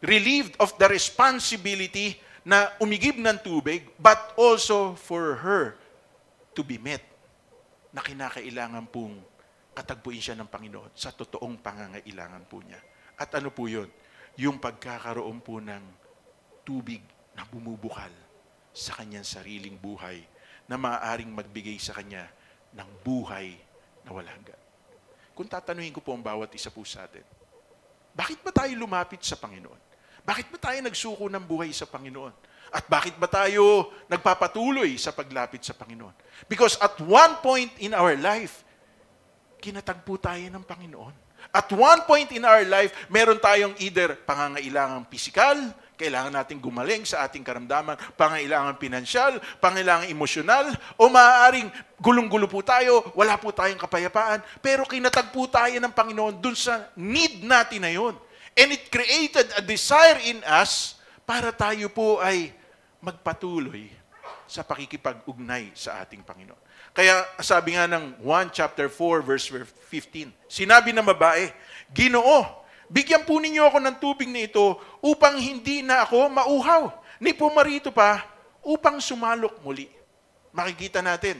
relieved of the responsibility na umigib ng tubig, but also for her to be met na kinakailangan pong katagpuin siya ng Panginoon sa totoong pangangailangan po niya. At ano po yun? Yung pagkakaroon po ng tubig na bumubukal sa kanyang sariling buhay na maaaring magbigay sa kanya ng buhay na walang hanggan. Kung tatanungin ko po ang bawat isa po sa atin, bakit ba tayo lumapit sa Panginoon? Bakit ba tayo nagsuko ng buhay sa Panginoon? At bakit ba tayo nagpapatuloy sa paglapit sa Panginoon? Because at one point in our life, kinatagpo tayo ng Panginoon. At one point in our life, meron tayong either pangangailangang pisikal, kailangan natin gumaling sa ating karamdaman, pangangailangan pinansyal, pangangailangan emosyonal, o maaaring gulong-gulo po tayo, wala po tayong kapayapaan, pero kinatagpo tayo ng Panginoon dun sa need natin na yun. And it created a desire in us para tayo po ay magpatuloy sa pakikipag-ugnay sa ating Panginoon. Kaya sabi nga ng 1 chapter 4 verse 15, sinabi ng babae, Ginoo, bigyan po ninyo ako ng tubig na ito upang hindi na ako mauhaw, ni pumarito pa upang sumalok muli. Makikita natin,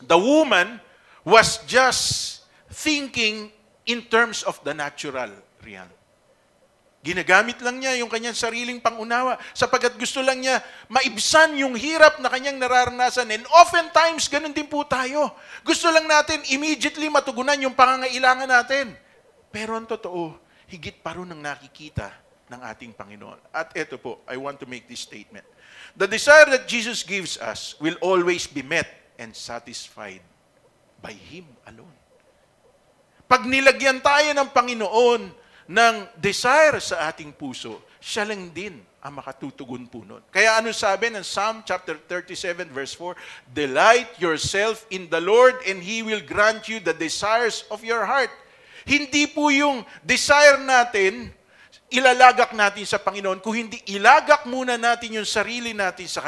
the woman was just thinking in terms of the natural realm. Ginagamit lang niya yung kanyang sariling pangunawa sapagkat gusto lang niya maibsan yung hirap na kanyang nararanasan. And oftentimes, ganun din po tayo. Gusto lang natin immediately matugunan yung pangangailangan natin. Pero ang totoo, higit pa rin ang nakikita ng ating Panginoon. At ito po, I want to make this statement. The desire that Jesus gives us will always be met and satisfied by Him alone. Pag nilagyan tayo ng Panginoon ng desire sa ating puso, siya lang din ang makatutugon po nun. Kaya ano sabi ng Psalm chapter 37 verse 4, delight yourself in the Lord and He will grant you the desires of your heart. Hindi po yung desire natin, ilalagak natin sa Panginoon. Kung hindi ilagak muna natin yung sarili natin sa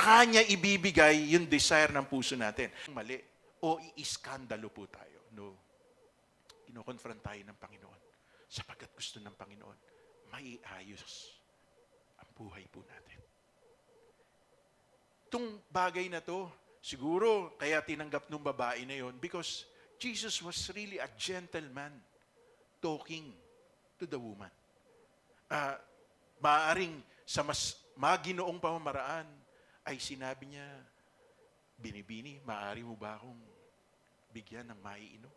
Kanya ibibigay yung desire ng puso natin. Mali o iiskandalo po tayo. No. Kinokonfront tayo ng Panginoon sapagkat gusto ng Panginoon maiayos ang buhay po natin. Itong bagay na to, siguro kaya tinanggap ng babae na yon because Jesus was really a gentleman talking to the woman. Maaring sa mas maginoong pamamaraan ay sinabi niya, Binibini, maaari mo ba akong bigyan ng maiinom?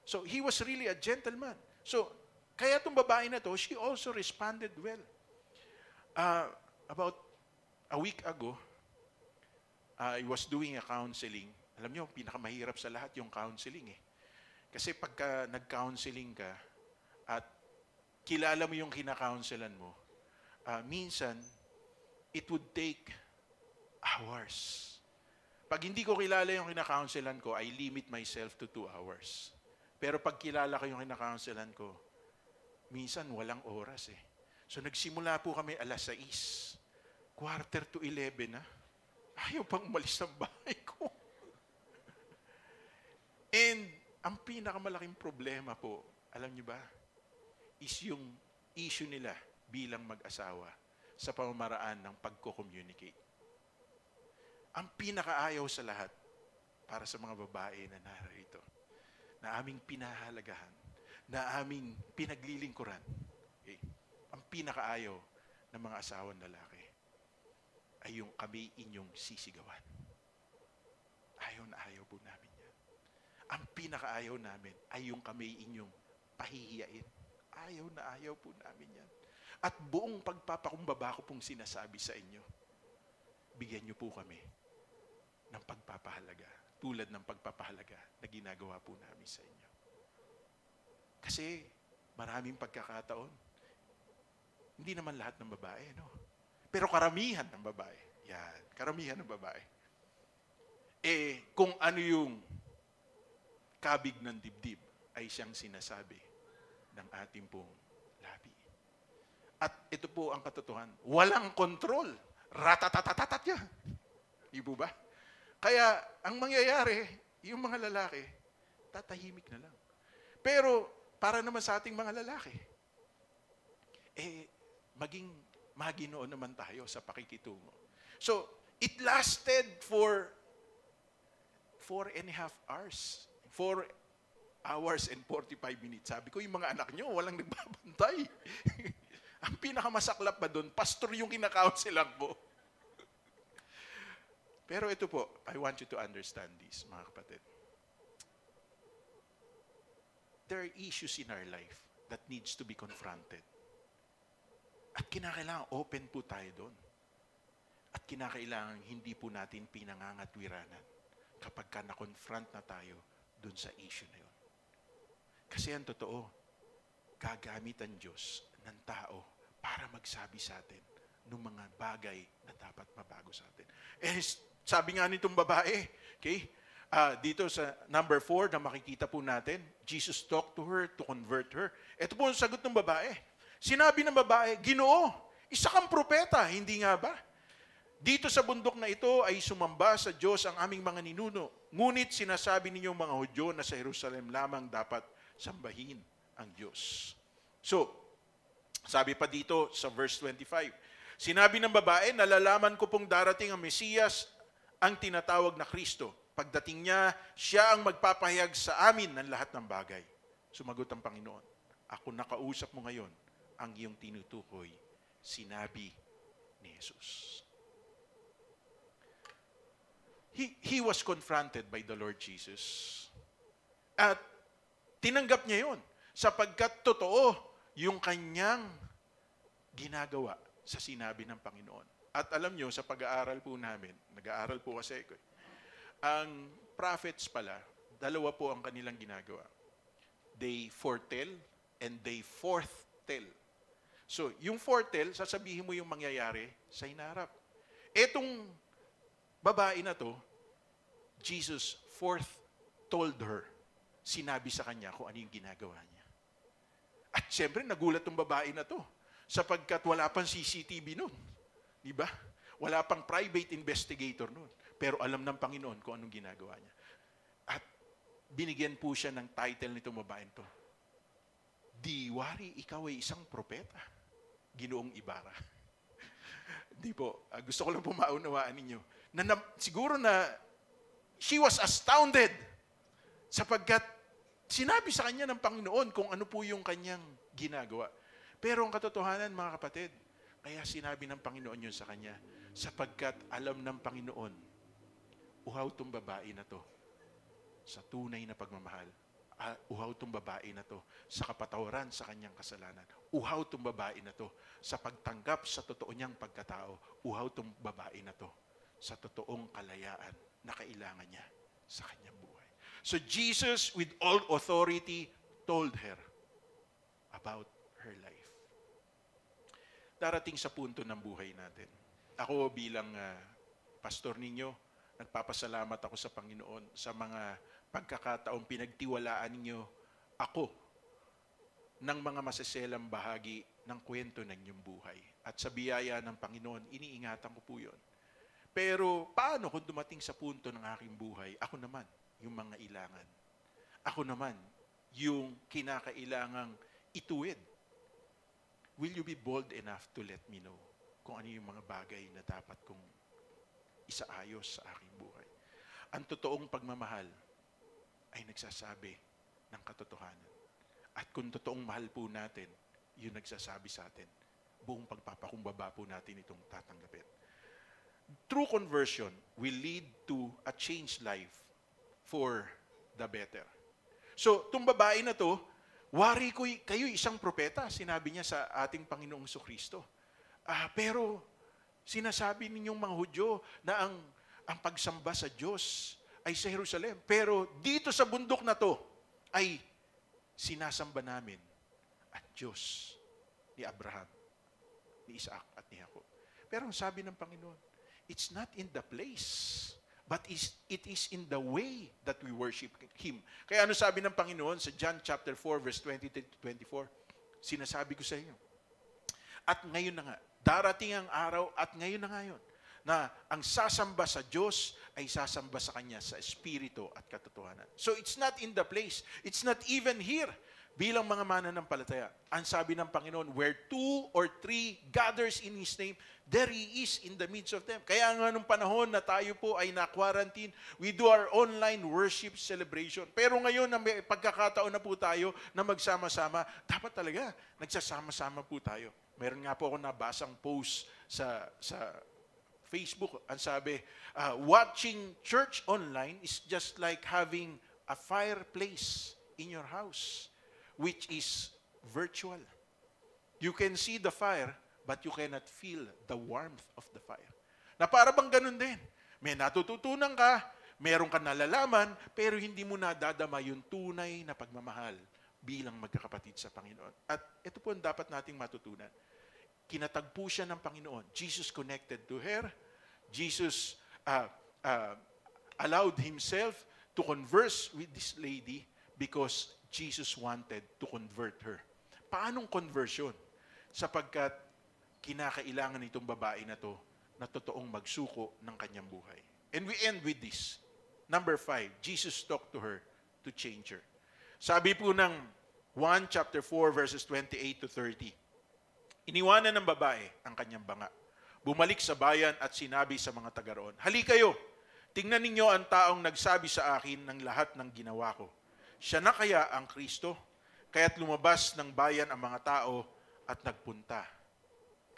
So, he was really a gentleman. So, kaya itong babae na to, she also responded well. About a week ago, I was doing a counseling. Alam niyo, pinakamahirap sa lahat yung counseling eh. Kasi pagka nag-counseling ka at kilala mo yung kina-counselan mo, minsan, it would take hours. Pag hindi ko kilala yung kina-counselan ko, I limit myself to 2 hours. Pero pag kilala ko yung kina-counselan ko, minsan walang oras eh. So nagsimula po kami 6:00. 11:45 na. Ayaw pang umalis ng bahay ko. And ang pinakamalaking problema po, alam niyo ba, is yung issue nila bilang mag-asawa sa pamamaraan ng pagko-communicate. Ang pinakaayaw sa lahat para sa mga babae na narito, na aming pinahalagahan, na aming pinaglilingkuran, okay? Ang pinakaayaw ng mga asawang lalaki ay yung kami inyong sisigawan. Ayaw na ayaw po namin yan. Ang pinakaayaw namin ay yung kami inyong pahihiyain. Ayaw na ayaw po namin yan. At buong pagpapakumbaba ko pong sinasabi sa inyo, bigyan niyo po kami ng pagpapahalaga, tulad ng pagpapahalaga na ginagawa po namin sa inyo. Kasi maraming pagkakataon, hindi naman lahat ng babae, no? Pero karamihan ng babae, yan, karamihan ng babae, kung ano yung kabig ng dibdib, ay siyang sinasabi ng ating pong labi. At ito po ang katotohanan, walang kontrol, ratatatatat yan. Di po ba? Kaya, ang mangyayari, yung mga lalaki, tatahimik na lang. Pero, para naman sa ating mga lalaki, maging maginoon naman tayo sa pakikitungo. So, it lasted for 4.5 hours. 4 hours and 45 minutes. Sabi ko, yung mga anak nyo, walang nagbabantay. Ang pinakamasaklap pa doon, pastor yung kinakaunselan mo. Pero ito po, I want you to understand this, mga kapatid. There are issues in our life that needs to be confronted. At kinakailangan open po tayo doon. At kinakailangan hindi po natin pinangangatwiranan kapag ka na-confront na tayo doon sa issue na yun. Kasi ang totoo, gagamit ang Diyos ng tao para magsabi sa atin ng mga bagay na dapat mabago sa atin. Sabi nga nitong babae, okay, dito sa number 4 na makikita po natin, Jesus talked to her to convert her. Ito po ang sagot ng babae. Sinabi ng babae, Ginoo, isa kang propeta, hindi nga ba? Dito sa bundok na ito ay sumamba sa Diyos ang aming mga ninuno. Ngunit sinasabi ninyong mga Hudyo na sa Jerusalem lamang dapat sambahin ang Diyos. So, sabi pa dito sa verse 25, sinabi ng babae, nalalaman ko pong darating ang Mesiyas, ang tinatawag na Kristo. Pagdating niya, siya ang magpapahayag sa amin ng lahat ng bagay. Sumagot ang Panginoon, ako nakausap mo ngayon ang iyong tinutukoy, sinabi ni Jesus. He was confronted by the Lord Jesus. At tinanggap niya yun, sapagkat totoo yung kanyang ginagawa sa sinabi ng Panginoon. At alam nyo, sa pag-aaral po namin, nag-aaral po kasi ako, ang prophets pala, dalawa po ang kanilang ginagawa. They foretell and they forthtell. So, yung foretell, sasabihin mo yung mangyayari sa hinarap. Etong babae na to, Jesus told her, sinabi sa kanya kung ano yung ginagawa niya. At siyempre, nagulat tong babae na to, sapagkat wala pang CCTV nun. Di ba? Wala pang private investigator nun. Pero alam ng Panginoon kung anong ginagawa niya. At binigyan po siya ng title nitong babae to. Di wari, ikaw ay isang propeta. Ginoong Ibarra. Di po. Gusto ko lang po maunawaan ninyo. Siguro na she was astounded sapagkat sinabi sa kanya ng Panginoon kung ano po yung kanyang ginagawa. Pero ang katotohanan, mga kapatid, kaya sinabi ng Panginoon yun sa kanya sapagkat alam ng Panginoon, uhaw tong babae na to sa tunay na pagmamahal. Uhaw tong babae na to sa kapatawaran sa kanyang kasalanan. Uhaw tong babae na to sa pagtanggap sa totoo niyang pagkatao. Uhaw tong babae na to sa totoong kalayaan na kailangan niya sa kanyang buhay. So Jesus, with all authority, told her about her life. Darating sa punto ng buhay natin. Ako bilang pastor ninyo, nagpapasalamat ako sa Panginoon sa mga pagkakataong pinagtiwalaan ninyo ako ng mga masaselang bahagi ng kwento ng inyong buhay. At sa biyaya ng Panginoon, iniingatan ko po yun. Pero paano kung dumating sa punto ng aking buhay, ako naman yung mga ilangan. Ako naman yung kinakailangang ituwid. Will you be bold enough to let me know kung ano yung mga bagay na dapat kong isaayos sa aking buhay? Ang totoong pagmamahal ay nagsasabi ng katotohanan. At kung totoong mahal po natin, yun nagsasabi sa atin, buong pagpapakumbaba po natin itong tatanggapin. True conversion will lead to a changed life for the better. So, itong babae na to, wari ko kayo isang propeta, sinabi niya sa ating Panginoong Jesucristo. Pero sinasabi ninyong mga Hudyo na ang pagsamba sa Diyos ay sa Jerusalem. Pero dito sa bundok na to ay sinasamba namin at Diyos ni Abraham, ni Isaac at ni Jacob. Pero ang sabi ng Panginoon, it's not in the place, but it is in the way that we worship Him. Kaya ano sabi ng Panginoon sa John chapter 4, verse 23-24? Sinasabi ko sa inyo. At ngayon na nga, darating ang araw at ngayon na ngayon, na ang sasamba sa Diyos ay sasamba sa Kanya sa Espiritu at katotohanan. So it's not in the place. It's not even here. Bilang mga mananampalataya, ang sabi ng Panginoon, where 2 or 3 gathers in His name, there He is in the midst of them. Kaya nga nung panahon na tayo po ay na-quarantine, we do our online worship celebration. Pero ngayon, na may pagkakataon na po tayo na magsama-sama, dapat talaga nagsasama-sama po tayo. Meron nga po ako nabasang post sa Facebook. Ang sabi, watching church online is just like having a fireplace in your house, which is virtual. You can see the fire, but you cannot feel the warmth of the fire. Na para bang ganun din. May natututunan ka, meron ka nalalaman, pero hindi mo nadadama yung tunay na pagmamahal bilang magkakapatid sa Panginoon. At ito po ang dapat nating matutunan. Kinatagpo siya ng Panginoon. Jesus connected to her. Jesus allowed Himself to converse with this lady because Jesus wanted to convert her. Paanong conversion? Sapagkat kinakailangan itong babae na to na totoong magsuko ng kanyang buhay. And we end with this. Number 5, Jesus talked to her to change her. Sabi po ng 1 chapter 4 verses 28 to 30. Iniwanan ng babae ang kanyang banga. Bumalik sa bayan at sinabi sa mga taga roon, "Hali kayo, tingnan ninyo ang taong nagsabi sa akin ng lahat ng ginawa ko. Siya na kaya ang Kristo?" Kaya't lumabas ng bayan ang mga tao at nagpunta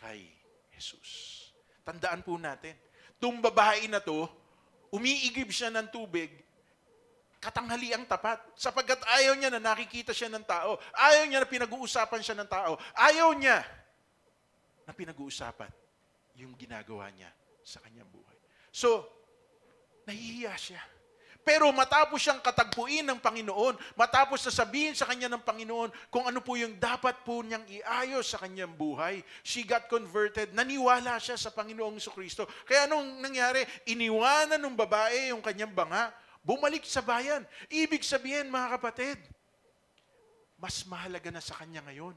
kay Jesus. Tandaan po natin, itong babae na to, umiigib siya ng tubig katanghaliang tapat. Sapagkat ayaw niya na nakikita siya ng tao. Ayaw niya na pinag-uusapan siya ng tao. Ayaw niya na pinag-uusapan yung ginagawa niya sa kanyang buhay. So, nahihiya siya. Pero matapos siyang katagpuin ng Panginoon, matapos na sabihin sa kanya ng Panginoon kung ano po yung dapat po niyang iayos sa kanyang buhay, she got converted, naniwala siya sa Panginoong Jesucristo. Kaya anong nangyari? Iniwanan ng babae yung kanyang banga, bumalik sa bayan. Ibig sabihin, mga kapatid, mas mahalaga na sa kanya ngayon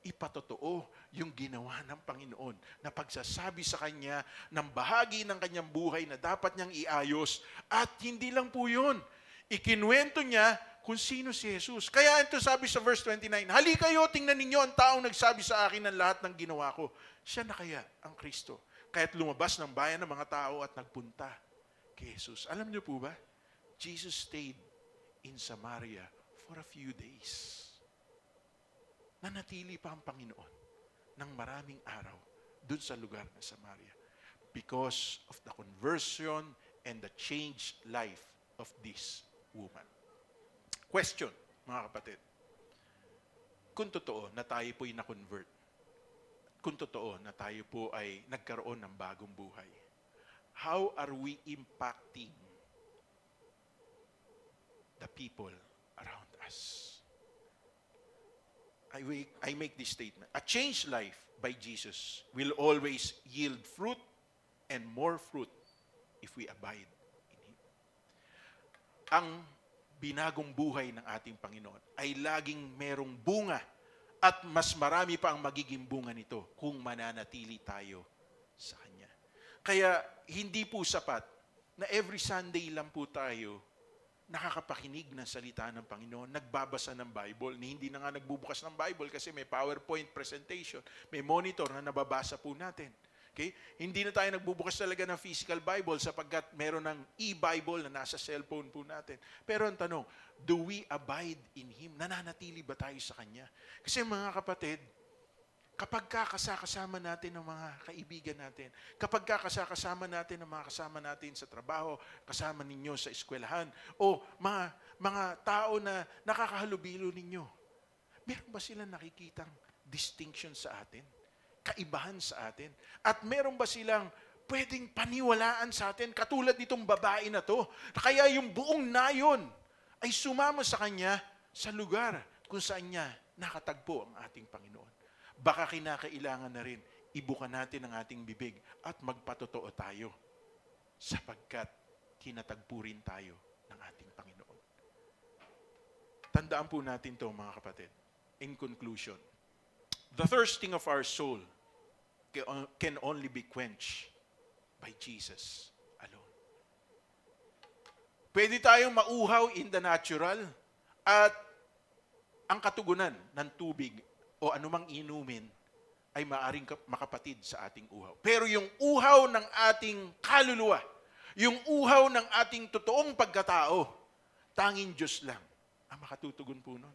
ipatotoo yung ginawa ng Panginoon na pagsasabi sa kanya ng bahagi ng kanyang buhay na dapat niyang iayos. At hindi lang po yun. Ikinwento niya kung sino si Jesus. Kaya ito sabi sa verse 29, halika kayo, tingnan ninyo ang taong nagsabi sa akin ng lahat ng ginawa ko. Siya na kaya ang Kristo. Kaya't lumabas ng bayan ng mga tao at nagpunta kay Jesus. Alam niyo po ba? Jesus stayed in Samaria for a few days. Nanatili pa ang Panginoon ng maraming araw dun sa lugar ng Samaria because of the conversion and the changed life of this woman. Question, mga kapatid. Kung totoo na tayo po'y na-convert, kung totoo na tayo po ay nagkaroon ng bagong buhay, how are we impacting the people around us? I make this statement. A changed life by Jesus will always yield fruit and more fruit if we abide in Him. Ang binagong buhay ng ating Panginoon ay laging merong bunga at mas marami pa ang magiging bunga nito kung mananatili tayo sa Kanya. Kaya hindi po sapat na every Sunday lang po tayo nakakapakinig ng salita ng Panginoon, nagbabasa ng Bible, hindi na nga nagbubukas ng Bible kasi may PowerPoint presentation, may monitor na nababasa po natin. Okay? Hindi na tayo nagbubukas talaga ng physical Bible sapagkat meron ng e-Bible na nasa cellphone po natin. Pero ang tanong, do we abide in Him? Nananatili ba tayo sa Kanya? Kasi mga kapatid, kapag kasama natin ng mga kaibigan natin, kapag kasama natin ng mga kasama natin sa trabaho, kasama ninyo sa eskwelahan, o mga tao na nakakahalubilo ninyo, meron ba silang nakikitang distinction sa atin? Kaibahan sa atin? At meron ba silang pwedeng paniwalaan sa atin, katulad nitong babae na to? Kaya yung buong nayon ay sumama sa kanya sa lugar kung saan niya nakatagpo ang ating Panginoon. Baka kinakailangan na rin ibuka natin ang ating bibig at magpatotoo tayo sapagkat kinatagpo rin tayo ng ating Panginoon. Tandaan po natin to, mga kapatid. In conclusion, the thirsting of our soul can only be quenched by Jesus alone. Pwede tayong mauhaw in the natural at ang katugunan ng tubig o anumang inumin ay maaring makapatid sa ating uhaw. Pero yung uhaw ng ating kaluluwa, yung uhaw ng ating totoong pagkatao, tanging Diyos lang ang makatutugon po nun.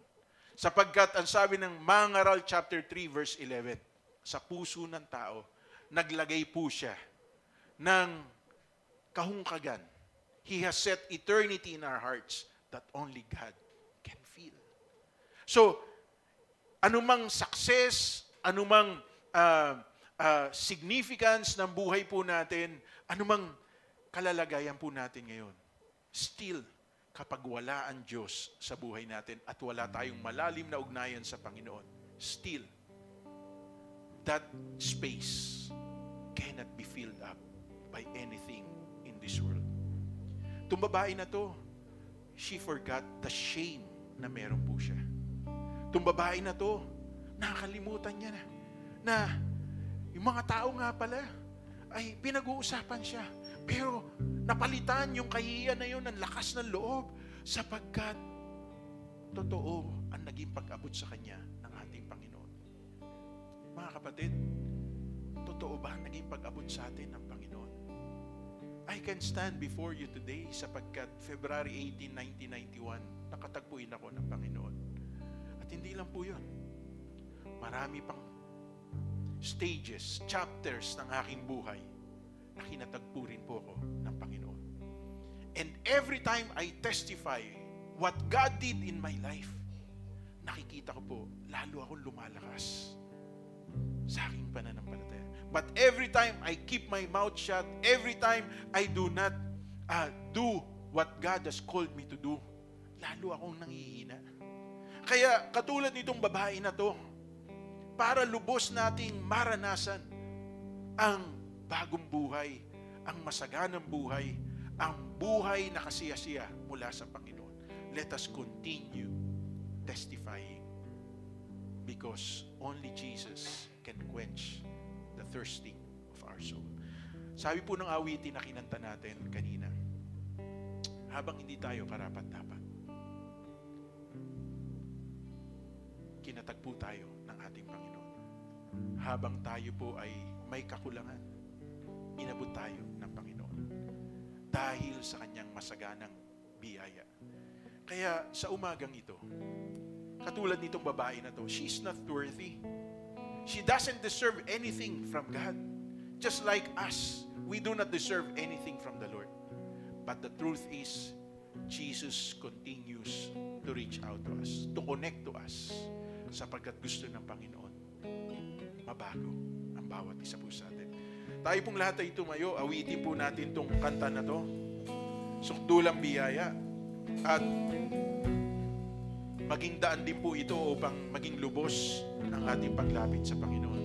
Sapagkat ang sabi ng Mangaral chapter 3 verse 11, sa puso ng tao, naglagay po siya ng kahungkagan. He has set eternity in our hearts that only God can feel. So, anumang success, anumang significance ng buhay po natin, anumang kalalagayan po natin ngayon, still, kapag wala ang Diyos sa buhay natin at wala tayong malalim na ugnayan sa Panginoon, still, that space cannot be filled up by anything in this world. Itong babae na to, she forgot the shame na meron po siya. Itong babae na to, nakakalimutan niya na yung mga tao nga pala ay pinag-uusapan siya. Pero napalitan yung kahihiyan na yun ng lakas ng loob sapagkat totoo ang naging pag-abot sa kanya ng ating Panginoon. Mga kapatid, totoo ba ang naging pag-abot sa atin ng Panginoon? I can stand before you today sapagkat February 18, 1991, nakatagpuin ako ng Panginoon. Hindi lang po yun. Marami pang stages, chapters ng aking buhay na kinatagpo rin po ako ng Panginoon. And every time I testify what God did in my life, nakikita ko po, lalo akong lumalakas sa aking pananampalataya. But every time I keep my mouth shut, every time I do not do what God has called me to do, lalo akong nanghihina. Kaya katulad nitong babae na to, para lubos nating maranasan ang bagong buhay, ang masaganang buhay, ang buhay na kasiyasiya mula sa Panginoon. Let us continue testifying because only Jesus can quench the thirsting of our soul. Sabi po ng awitin na kinanta natin kanina, habang hindi tayo karapat-dapat, kinatagpo tayo ng ating Panginoon. Habang tayo po ay may kakulangan, inabot tayo ng Panginoon dahil sa kanyang masaganang biyaya. Kaya sa umagang ito, katulad nitong babae na to, she's not worthy. She doesn't deserve anything from God. Just like us, we do not deserve anything from the Lord. But the truth is, Jesus continues to reach out to us, to connect to us, sapagkat gusto ng Panginoon mabago ang bawat isa po sa atin. Tayo pong lahat ay tumayo, awitin po natin itong kanta na to, Sukdulang Biyaya, at maging daan din po ito upang maging lubos ng ating paglapit sa Panginoon.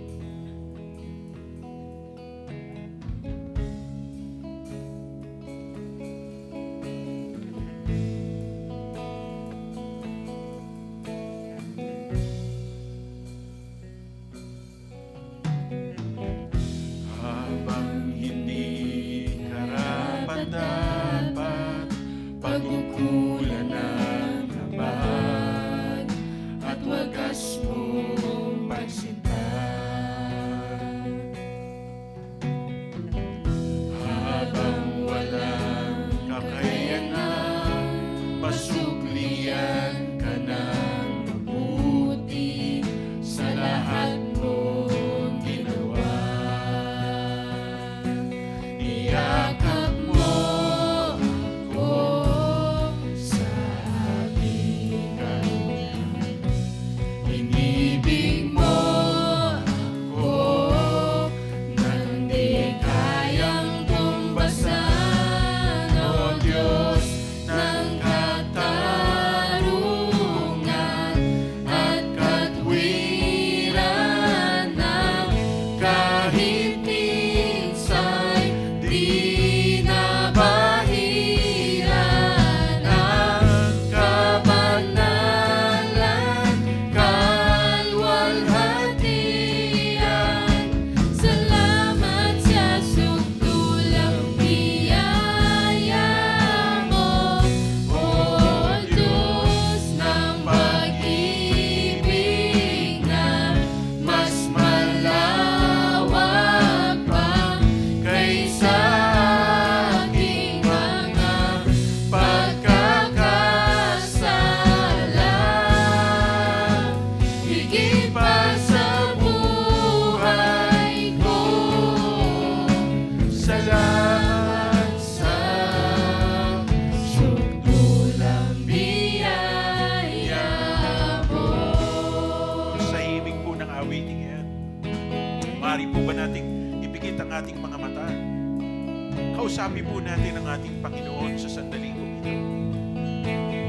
Kausapin po natin ang ating Panginoon sa sandaling po ito.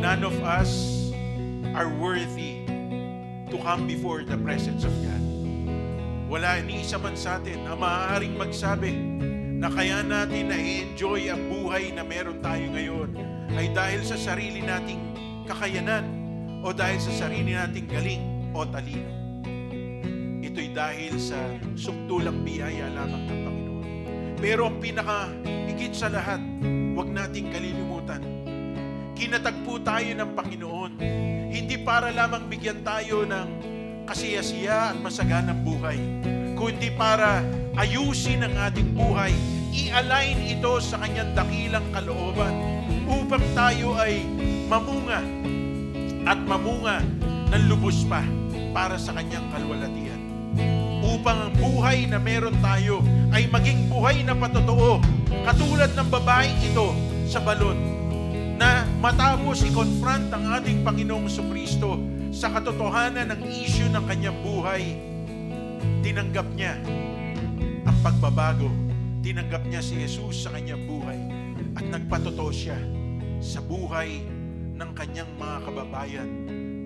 None of us are worthy to come before the presence of God. Wala ni isa man sa atin na maaaring magsabi na kaya natin na-enjoy ang buhay na meron tayo ngayon ay dahil sa sarili nating kakayanan o dahil sa sarili nating galing o talino. Ito'y dahil sa sukdulang biyaya lamang ng Panginoon. Pero ang pinaka-higit sa lahat, huwag nating kalilimutan. Kinatagpo tayo ng Panginoon. Hindi para lamang bigyan tayo ng kasiyasiya at masaganang buhay, kundi para ayusin ang ating buhay, i-align ito sa kanyang dakilang kalooban upang tayo ay mamunga at mamunga ng lubos pa para sa kanyang kalwalatian. Upang ang buhay na meron tayo ay maging buhay na patotoo, katulad ng babaeng ito sa balon na matapos i-confront ang ating Panginoong Jesucristo sa katotohanan ng issue ng kanyang buhay, tinanggap niya ang pagbabago. Tinanggap niya si Jesus sa kanyang buhay at nagpatotoo siya sa buhay ng kanyang mga kababayan,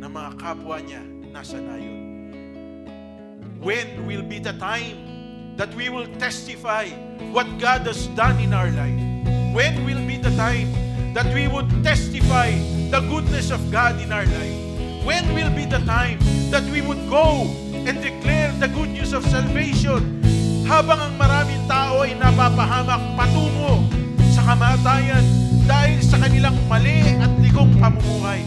na mga kapwa niya nasa nayon. When will be the time that we will testify what God has done in our life? When will be the time that we would testify the goodness of God in our life? When will be the time that we would go and declare the good news of salvation habang ang maraming tao ay napapahamak patungo sa kamatayan dahil sa kanilang mali at likong pamumuhay?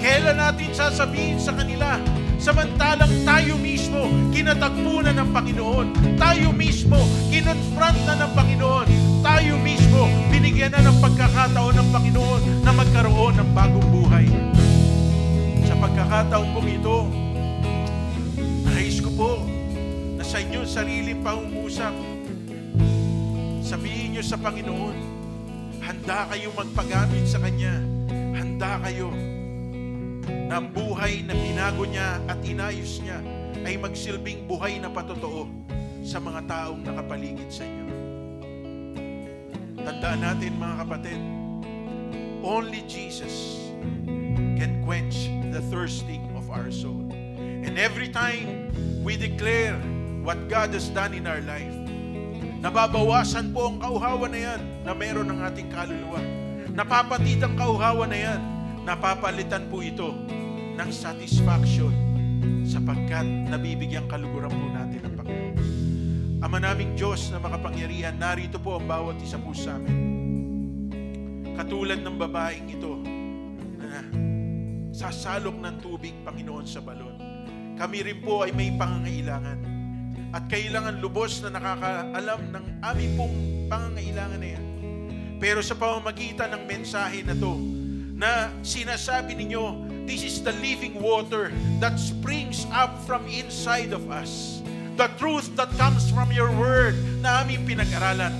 Kailan natin sasabihin sa kanila, samantalang tayo mismo kinatagpo na ng Panginoon, tayo mismo kinonfront na ng Panginoon, tayo mismo binigyan na ng pagkakataon ng Panginoon na magkaroon ng bagong buhay? Sa pagkakataon pong ito, nais ko po na sa inyong sariling pangungusap, sabihin nyo sa Panginoon, handa kayo magpagamit sa Kanya, handa kayo na ang buhay na binago niya at inayos niya ay magsilbing buhay na patotoo sa mga taong nakapaligid sa inyo. Tandaan natin mga kapatid, only Jesus can quench the thirsting of our soul. And every time we declare what God has done in our life, nababawasan po ang kauhawan na yan na meron ng ating kaluluwa. Napapatid ang kauhawan na yan, napapalitan po ito ng satisfaction sapagkat nabibigyan kaluguran po natin ng Panginoon. Ama naming Diyos na makapangyarihan, narito po ang bawat isa po sa amin. Katulad ng babaeng ito na sasalok ng tubig, Panginoon, sa balon. Kami rin po ay may pangangailangan at kailangan lubos na nakakaalam ng aming pong pangangailangan na yan. Pero sa pamamagitan ng mensahe na to, na sinasabi ninyo, this is the living water that springs up from inside of us. The truth that comes from your word na aming pinag-aralan.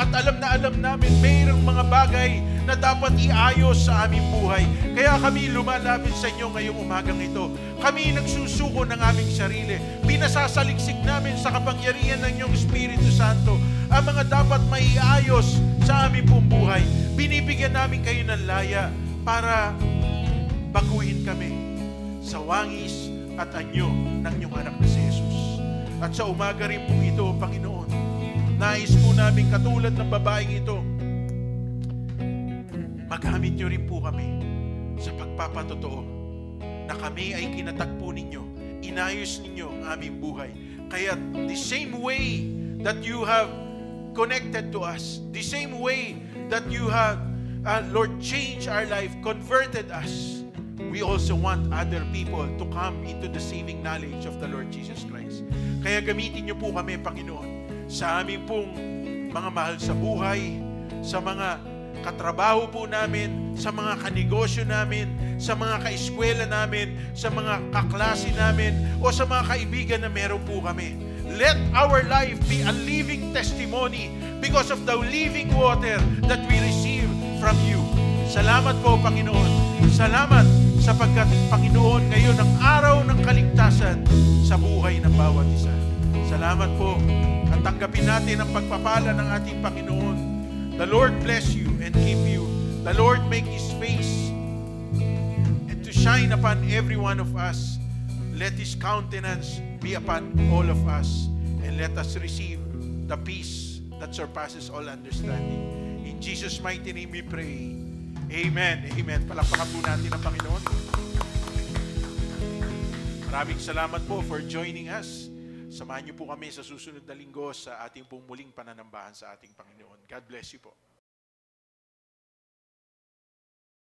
At alam namin mayroong mga bagay na dapat iayos sa aming buhay. Kaya kami lumalapit sa inyo ngayong umagang ito. Kami nagsusuko ng aming sarili. Pinasasaliksik namin sa kapangyarihan ng iyong Espiritu Santo ang mga dapat maiayos sa aming pong buhay. Binibigyan namin kayo ng laya para baguhin kami sa wangis at anyo ng iyong anak na si Jesus. At sa umaga rin po ito, Panginoon, nais po namin katulad ng babaeng ito, magamit niyo rin po kami sa pagpapatotoo na kami ay kinatagpo ninyo, inayos ninyo ang aming buhay. Kaya the same way that you have connected to us, the same way that you have, Lord, changed our life, converted us, we also want other people to come into the saving knowledge of the Lord Jesus Christ. Kaya gamitin niyo po kami, Panginoon, sa aming pong mga mahal sa buhay, sa mga katrabaho po namin, sa mga kanegosyo namin, sa mga kaeskwela namin, sa mga kaklase namin, o sa mga kaibigan na meron po kami. Let our life be a living testimony because of the living water that we receive from you. Salamat po, Panginoon. Salamat sapagkat, Panginoon, ngayon ang araw ng kaligtasan sa buhay ng bawat isa. Salamat po at tanggapin natin ang pagpapala ng ating Panginoon. The Lord bless you and keep you. The Lord make His face and to shine upon every one of us. Let His countenance be upon all of us and let us receive the peace that surpasses all understanding. In Jesus' mighty name we pray. Amen. Amen. Palakpakan po natin ang Panginoon. Maraming salamat po for joining us. Samahan niyo po kami sa susunod na linggo sa ating pong muling pananambahan sa ating Panginoon. God bless you po.